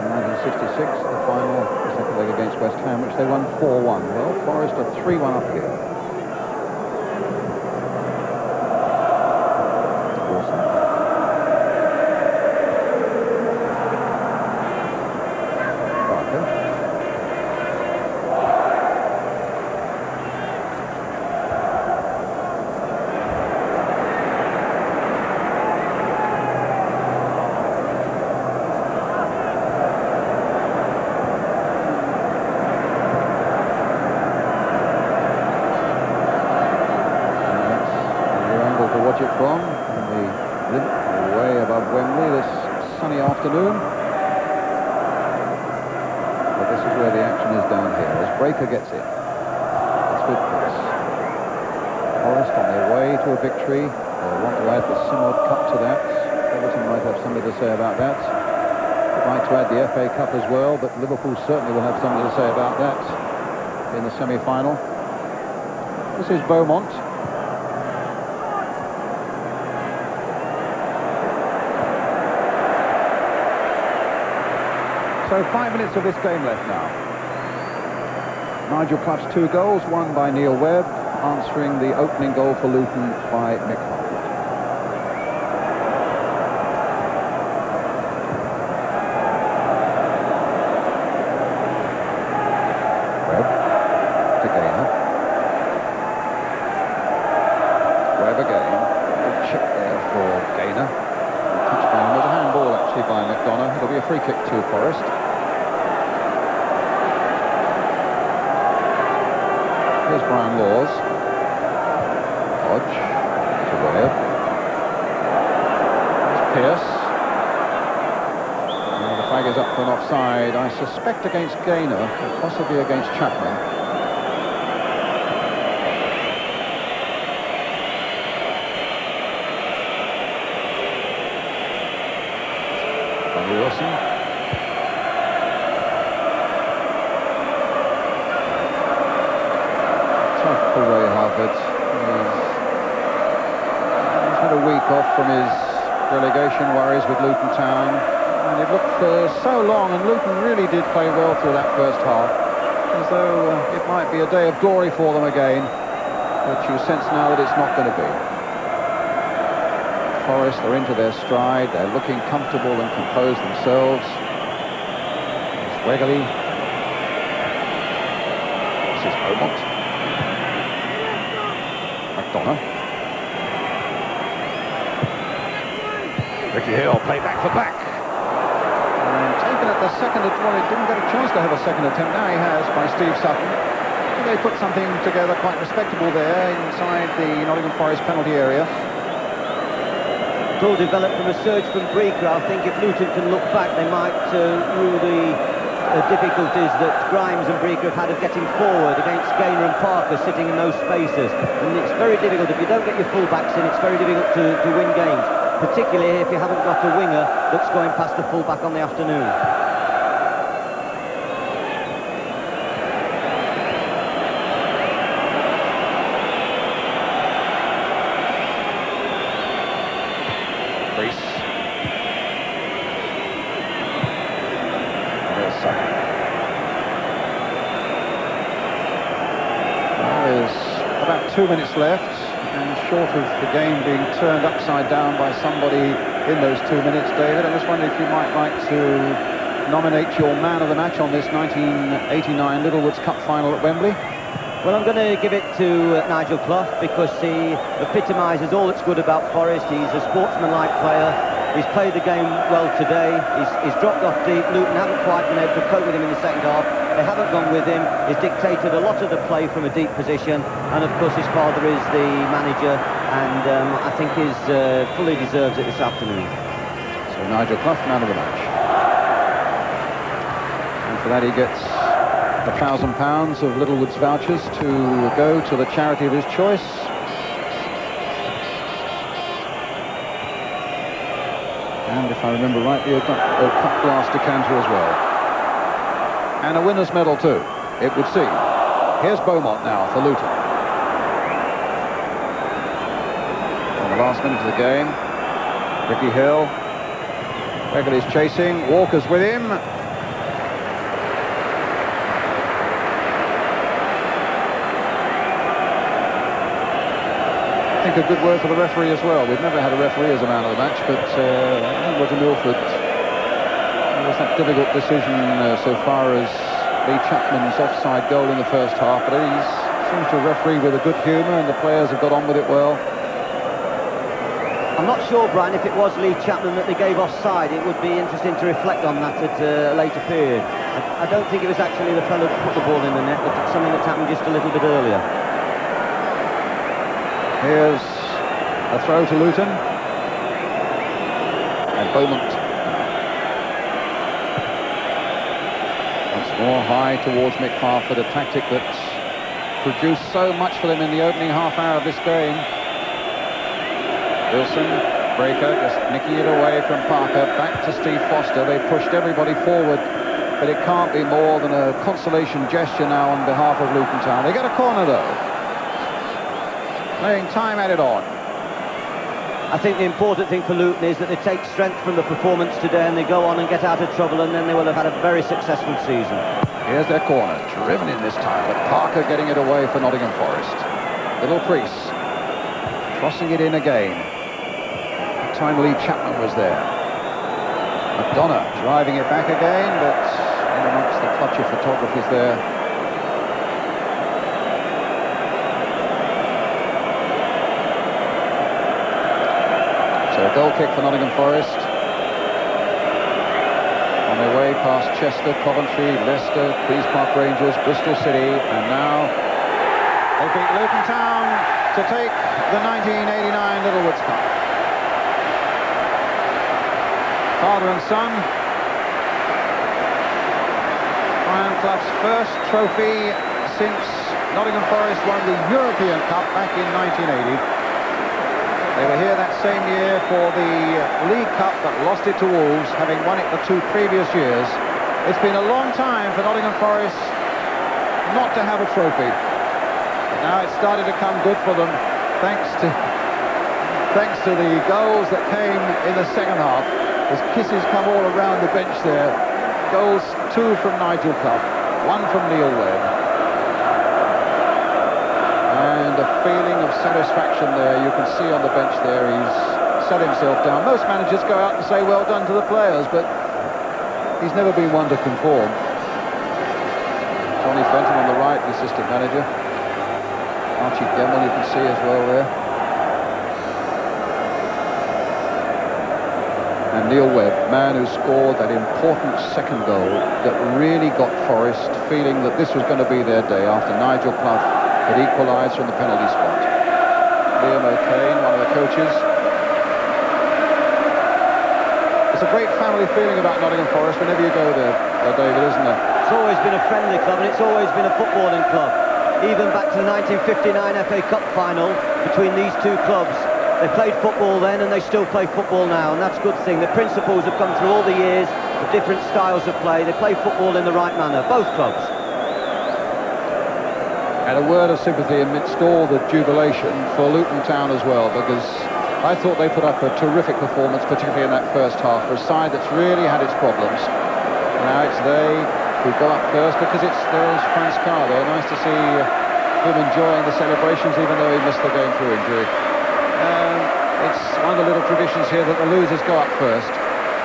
In 1966, the final, the second leg against West Ham, which they won 4-1. Well, Forest are 3-1 up here. afternoon. But this is where the action is down here, as Breaker gets in. It's good pass. Forest on their way to a victory. They'll want to add the Simod Cup to that. Everton might have something to say about that. They'd like to add the FA Cup as well, but Liverpool certainly will have something to say about that in the semi-final. This is Beaumont. So 5 minutes of this game left now. Nigel Clough's 2 goals, one by Neil Webb, answering the opening goal for Luton by Mick Hunt. Webb to Gaynor. Webb again. Good chip there for Gaynor. Touchdown with a handball actually by McDonough. It'll be a free kick to Forest. Here's Brian Laws. Hodge to Webb. There's Pearce. Now the flag is up for an offside, I suspect against Gaynor, possibly against Chapman. Danny Wilson. For Ray Harvard. He's had a week off from his relegation worries with Luton Town, and they've looked for so long, and Luton really did play well through that first half, as though it might be a day of glory for them again, but you sense now that it's not going to be. Forest are into their stride, they're looking comfortable and composed themselves. There's Wegley. This is Beaumont. McDonough. Ricky Hill, play back for back. And taken at the second attempt. Well, he didn't get a chance to have a second attempt. Now he has by Steve Sutton. And they put something together quite respectable there inside the Nottingham Forest penalty area. It all developed from a surge from Breaker. I think if Luton can look back, they might rule the difficulties that Grimes and Breaker have had of getting forward against Gaynor and Parker sitting in those spaces. And it's very difficult. If you don't get your full-backs in, it's very difficult to win games, particularly if you haven't got a winger that's going past the full-back on the afternoon. There's about 2 minutes left, and short of the game being turned upside down by somebody in those 2 minutes, David, I just wonder if you might like to nominate your man of the match on this 1989 Littlewoods Cup final at Wembley. Well, I'm going to give it to Nigel Clough, because he epitomises all that's good about Forest. He's a sportsman-like player. He's played the game well today. He's dropped off deep. Luton haven't quite been able to cope with him in the second half. They haven't gone with him. He's dictated a lot of the play from a deep position. And, of course, his father is the manager. And I think he's fully deserves it this afternoon. So Nigel Clough, man of the match. And for that he gets £1,000 of Littlewoods vouchers to go to the charity of his choice. And if I remember rightly, a cup glass decanter as well. And a winner's medal too, it would seem. Here's Beaumont now for Luton. On the last minute of the game, Ricky Hill. Wegley's chasing, Walker's with him. I think a good word for the referee as well. We've never had a referee as a man of the match, but Roger Milford, there was that difficult decision so far as Lee Chapman's offside goal in the first half, but he seems to referee with a good humour, and the players have got on with it well. I'm not sure, Brian, if it was Lee Chapman that they gave offside. It would be interesting to reflect on that at a later period. I don't think it was actually the fellow that put the ball in the net, but something that happened just a little bit earlier. Here's a throw to Luton. And Beaumont More high towards Mick Harford, a tactic that's produced so much for them in the opening half hour of this game. Wilson, breaker, just nicking it away from Parker, back to Steve Foster. They pushed everybody forward, but it can't be more than a consolation gesture now on behalf of Luton Town. They get a corner though. Playing time added on. I think the important thing for Luton is that they take strength from the performance today and they go on and get out of trouble, and then they will have had a very successful season. Here's their corner, driven in this time, but Parker getting it away for Nottingham Forest. Little Priest crossing it in again. That time Lee Chapman was there. McDonough driving it back again, but in amongst the clutch of photographers there. So a goal kick for Nottingham Forest. On their way past Chester, Coventry, Leicester, Queen's Park Rangers, Bristol City, and now They beat Luton Town to take the 1989 Littlewoods Cup. Father and son. Brian Clough's first trophy since Nottingham Forest won the European Cup back in 1980. They were here that same year for the League Cup but lost it to Wolves, having won it the 2 previous years. It's been a long time for Nottingham Forest not to have a trophy. But now it's started to come good for them, thanks to the goals that came in the second half. There's kisses come all around the bench there. Goals, 2 from Nigel Clough, 1 from Neil Webb. And a feeling of satisfaction there. You can see on the bench there he's set himself down. Most managers go out and say well done to the players, but he's never been one to conform. Johnny Fenton on the right, the assistant manager. Archie Gemmell you can see as well there. And Neil Webb, man who scored that important second goal that really got Forest feeling that this was going to be their day after Nigel Clough had equalised from the penalty spot. Liam O'Kane, one of the coaches. It's a great family feeling about Nottingham Forest whenever you go there, David, isn't there? It's always been a friendly club, and it's always been a footballing club. Even back to the 1959 FA Cup final between these two clubs. They played football then and they still play football now, and that's a good thing. The principles have come through all the years, the different styles of play. They play football in the right manner, both clubs. And a word of sympathy amidst all the jubilation for Luton Town as well, because I thought they put up a terrific performance, particularly in that first half, for a side that's really had its problems. Now it's they who go up first, because there's Franz Carr there. Nice to see him enjoying the celebrations, even though he missed the game through injury. It's one of the little traditions here that the losers go up first.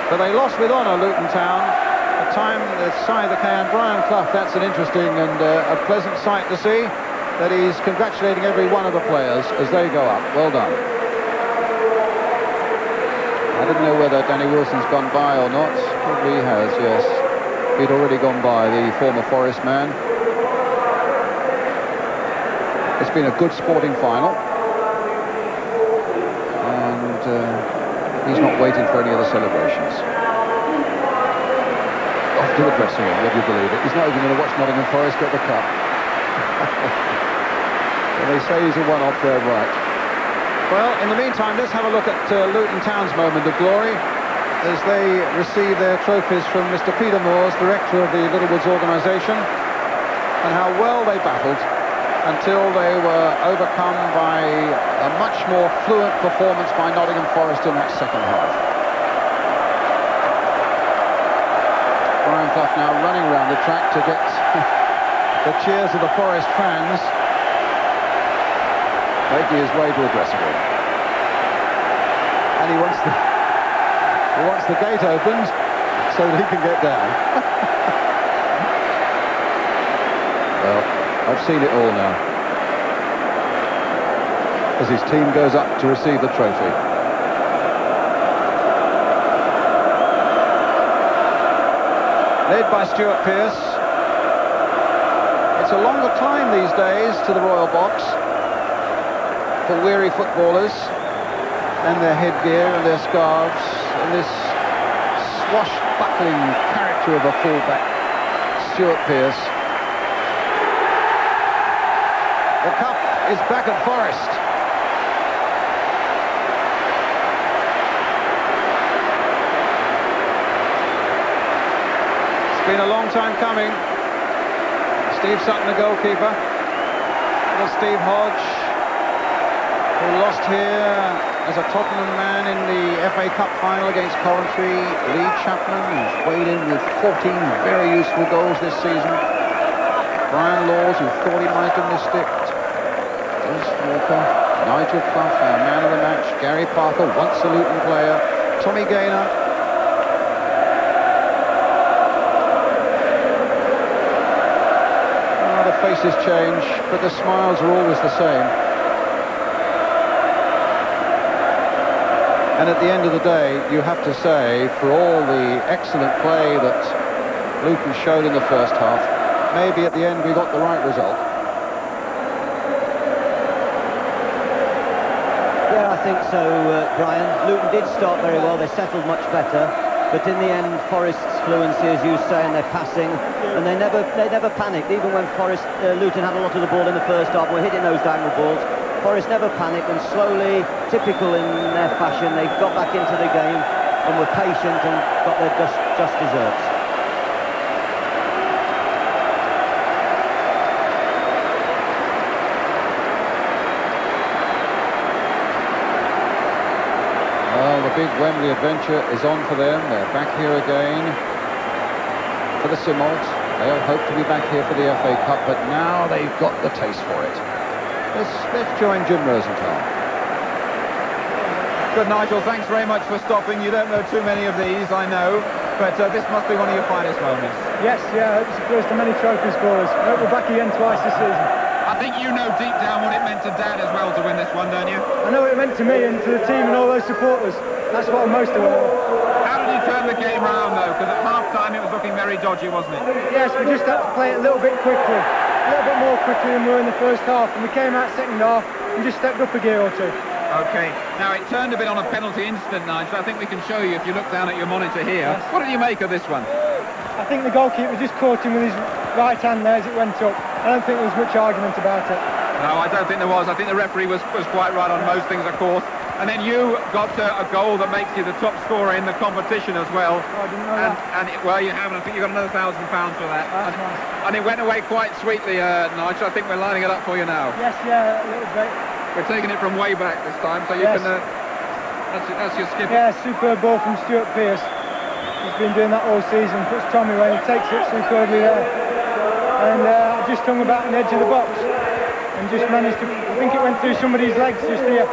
But they lost with honour, Luton Town. The side that came, Brian Clough, that's an interesting and a pleasant sight to see, that he's congratulating every one of the players as they go up. Well done. I didn't know whether Danny Wilson's gone by or not. Probably he has, yes. He'd already gone by, the former Forest man. It's been a good sporting final. And he's not waiting for any other celebrations. Off to the dressing room, would you believe it? He's not even going to watch Nottingham Forest get the cup. Well, they say he's a one-off there, right. Well, in the meantime, let's have a look at Luton Town's moment of glory as they receive their trophies from Mr. Peter Moores, director of the Littlewoods organisation, and how well they battled until they were overcome by a much more fluent performance by Nottingham Forest in that second half. Brian Clough now running around the track to get the cheers of the Forest fans, making his way to the dressing room. And he wants the gate opened so that he can get down. Well, I've seen it all now. As his team goes up to receive the trophy. Led by Stuart Pearce. It's a longer climb these days to the Royal Box for weary footballers, and their headgear and their scarves and this swashbuckling character of a fullback Stuart Pearce. The cup is back at Forest. It's been a long time coming. Steve Sutton, the goalkeeper. Little Steve Hodge, who lost here as a Tottenham man in the FA Cup final against Coventry. Lee Chapman, who's weighed in with 14 very useful goals this season. Brian Laws, who thought he might have missed it. Dennis Walker, Nigel Clough, our man of the match. Gary Parker, once a Luton player. Tommy Gaynor. The faces change, but the smiles are always the same. And at the end of the day, you have to say, for all the excellent play that Luton showed in the first half, maybe at the end we got the right result. Yeah, I think so, Brian. Luton did start very well, they settled much better, but in the end, Forest's fluency, as you say, and their passing, and they never panicked, even when Luton had a lot of the ball in the first half, were hitting those diagonal balls. Forest never panicked, and slowly, typical in their fashion, they got back into the game and were patient and got their just desserts. Well, the big Wembley adventure is on for them. They're back here again for the Simults. They'll hope to be back here for the FA Cup, but now they've got the taste for it. Let's join Jim Rosenthal. Good, Nigel, thanks very much for stopping. You don't know too many of these, I know, but this must be one of your finest moments. Yes, yeah, it's the first of many trophies for us. We're back again twice this season. I think you know deep down what it meant to Dad as well to win this one, don't you? I know what it meant to me and to the team and all those supporters. That's what I'm most aware of. How did you turn the game round, though? Because at half-time it was looking very dodgy, wasn't it? Yes, we just had to play it a little bit quickly. A little bit more quickly than we were in the first half, and we came out second half and just stepped up a gear or two. OK, now it turned a bit on a penalty incident, Nigel. I think we can show you if you look down at your monitor here. Yes. What did you make of this one? I think the goalkeeper just caught him with his right hand there as it went up. I don't think there was much argument about it. No, I don't think there was. I think the referee was quite right on most things, of course. And then you got a goal that makes you the top scorer in the competition as well. Oh, I didn't know that. Well, you have, and I think you got another £1,000 for that. That's nice. And it went away quite sweetly, Nigel. I think we're lining it up for you now. Yes, yeah, a little bit. We're taking it from way back this time, so you can... That's your skipper. Yeah, superb ball from Stuart Pearce. He's been doing that all season. Puts Tommy away, he takes it superbly there. And I just hung about the edge of the box and just managed to... I think it went through somebody's legs just here.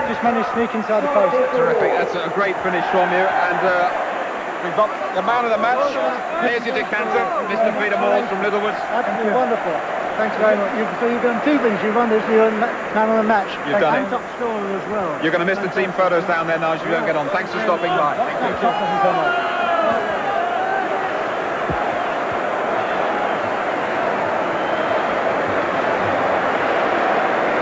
Just managed to sneak inside the post. Terrific, that's a great finish from you, and we've got the man of the match. Here's your decanter, Mr. Peter Moores from Littlewoods. Absolutely wonderful. Thanks very much. So you've done two things. You've won this, you're man of the match. You've done it. Top scorer as well. You're going to miss the team photos down there, Nigel, if you don't get on. Thanks for stopping by. Thank you so much.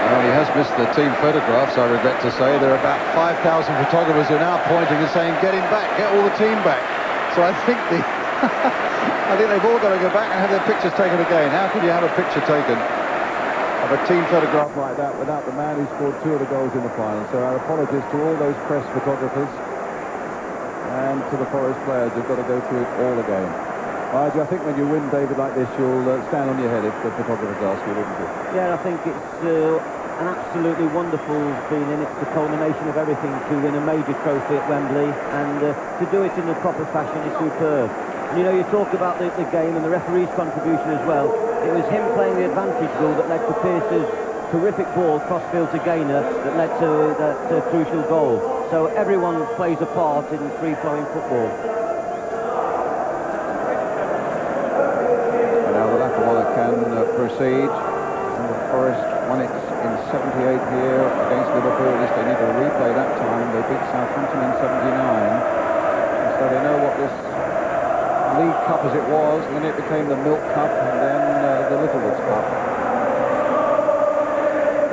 Well, he has missed the team photographs, I regret to say. There are about 5,000 photographers who are now pointing and saying, get him back, get all the team back. So I think I think they've all got to go back and have their pictures taken again. How could you have a picture taken of a team photograph like that without the man who scored 2 of the goals in the final? So our apologies to all those press photographers and to the Forest players who've got to go through it all again. I think when you win, David, like this, you'll stand on your head if the photographers ask you, wouldn't you? Yeah, I think it's an absolutely wonderful feeling. It's the culmination of everything to win a major trophy at Wembley, and to do it in a proper fashion is superb. And, you know, you talk about the game and the referee's contribution as well. It was him playing the advantage goal that led to Pearce's terrific ball crossfield to Gaynor that led to that crucial goal. So everyone plays a part in free-flowing football. Proceed, and the Forest won it in 78 here against Liverpool. At least they need to replay that time. They beat Southampton in 79, and so they know what this League Cup as it was, and then it became the Milk Cup, and then the Littlewoods Cup.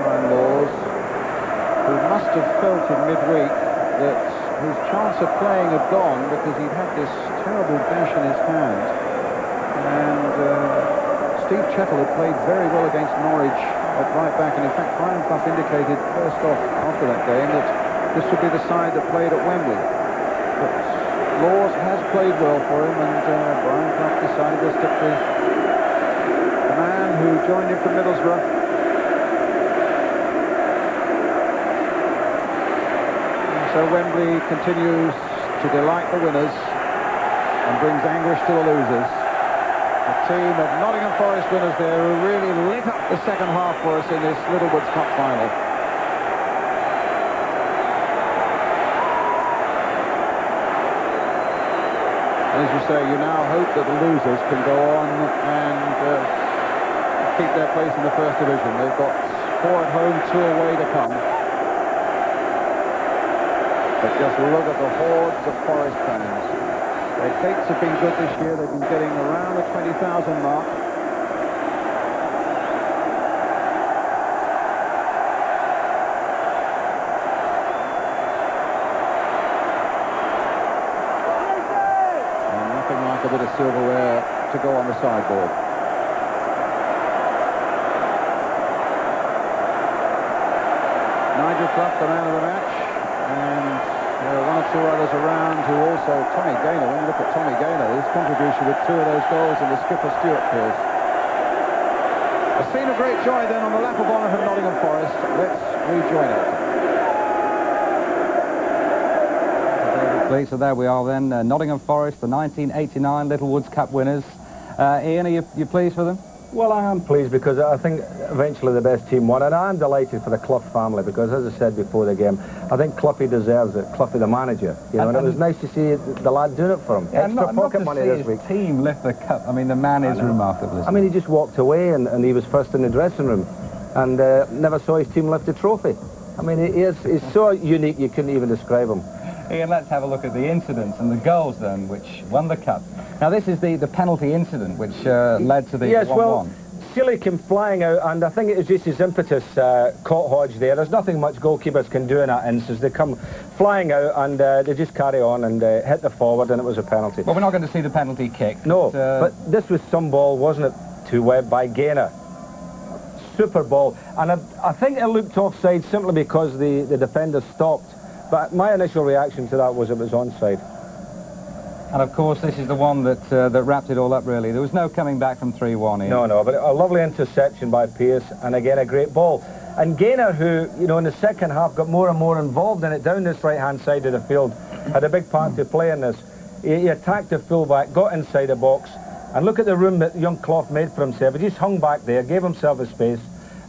Brian Laws, who must have felt in midweek that his chance of playing had gone because he'd had this terrible gash in his hand, and Steve Chettle had played very well against Norwich at right back, and in fact Brian Clough indicated first off after that game that this would be the side that played at Wembley. But Laws has played well for him, and Brian Clough decided to stick with the man who joined him from Middlesbrough. And so Wembley continues to delight the winners and brings anguish to the losers. A team of Nottingham Forest winners there who really lit up the second half for us in this Littlewoods Cup final. As you say, you now hope that the losers can go on and keep their place in the First Division. They've got 4 at home, 2 away to come. But just look at the hordes of Forest fans. Their dates have been good this year. They've been getting around the 20,000 mark. And nothing like a bit of silverware to go on the sideboard. Nigel Clough, the man of the match, and there are 1 or 2 others around who also, Tommy Gaynor, when you look at Tommy Gaynor, his contribution with 2 of those goals and the skipper Stuart Pearce. A scene of great joy then on the lap of honour from Nottingham Forest. Let's rejoin it. So there we are then, Nottingham Forest, the 1989 Littlewoods Cup winners. Ian, are you pleased for them? Well, I am pleased because I think eventually the best team won, and I'm delighted for the Clough family because, as I said before the game, I think Cloughie deserves it. Cloughie, the manager, you know, and it was nice to see the lad doing it for him. Yeah, Extra pocket money this week. Team lift the cup. I mean, the man is remarkable. I mean, he just walked away and he was first in the dressing room, and never saw his team lift a trophy. I mean, he's so unique you couldn't even describe him. Ian, let's have a look at the incidents and the goals then, which won the cup. Now, this is the penalty incident which led to the 1-1. Yes, well, Sealy came flying out, and I think it was just his impetus caught Hodge there. There's nothing much goalkeepers can do in that instance. They come flying out and they just carry on and hit the forward, and it was a penalty. Well, we're not going to see the penalty kick. No, but this was some ball, wasn't it, to Webb by Gaynor. Super ball. And I think it looked offside simply because the defender stopped. But my initial reaction to that was it was onside. And of course, this is the one that that wrapped it all up, really. There was no coming back from 3-1. No, but a lovely interception by Pearce, and again, a great ball. And Gaynor, who, you know, in the second half got more and more involved in it down this right-hand side of the field, had a big part to play in this. He attacked the full-back, got inside the box, and look at the room that young Clough made for himself. He just hung back there, gave himself a space,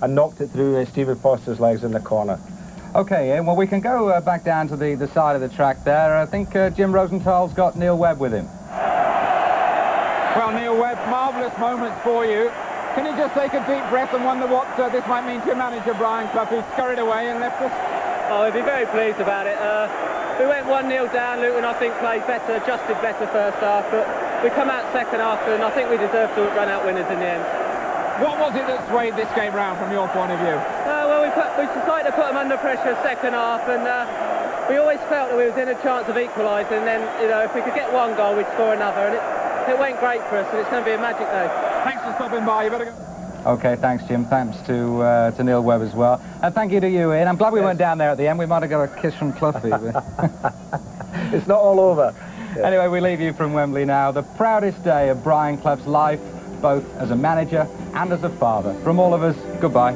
and knocked it through Stephen Foster's legs in the corner. Okay, Ian, well, we can go back down to the side of the track there. I think Jim Rosenthal's got Neil Webb with him. Well, Neil Webb, marvellous moments for you. Can you just take a deep breath and wonder what this might mean to your manager, Brian Clough, who scurried away and left us? Oh, he'd be very pleased about it. We went 1-0 down. Luton, I think, played better, adjusted better first half, but we come out second half, and I think we deserve to run out winners in the end. What was it that swayed this game round from your point of view? Well, we decided to put them under pressure second half, and we always felt that we was in a chance of equalising, and then, you know, if we could get 1 goal, we'd score another, and it went great for us, and it's going to be a magic day. Thanks for stopping by. You better go. Okay, thanks, Jim. Thanks to Neil Webb as well. And thank you to you, Ian. I'm glad we went down there at the end. We might have got a kiss from Cloughie. It's not all over. Yeah. Anyway, we leave you from Wembley now. The proudest day of Brian Clough's life, both as a manager and as a father. From all of us, goodbye.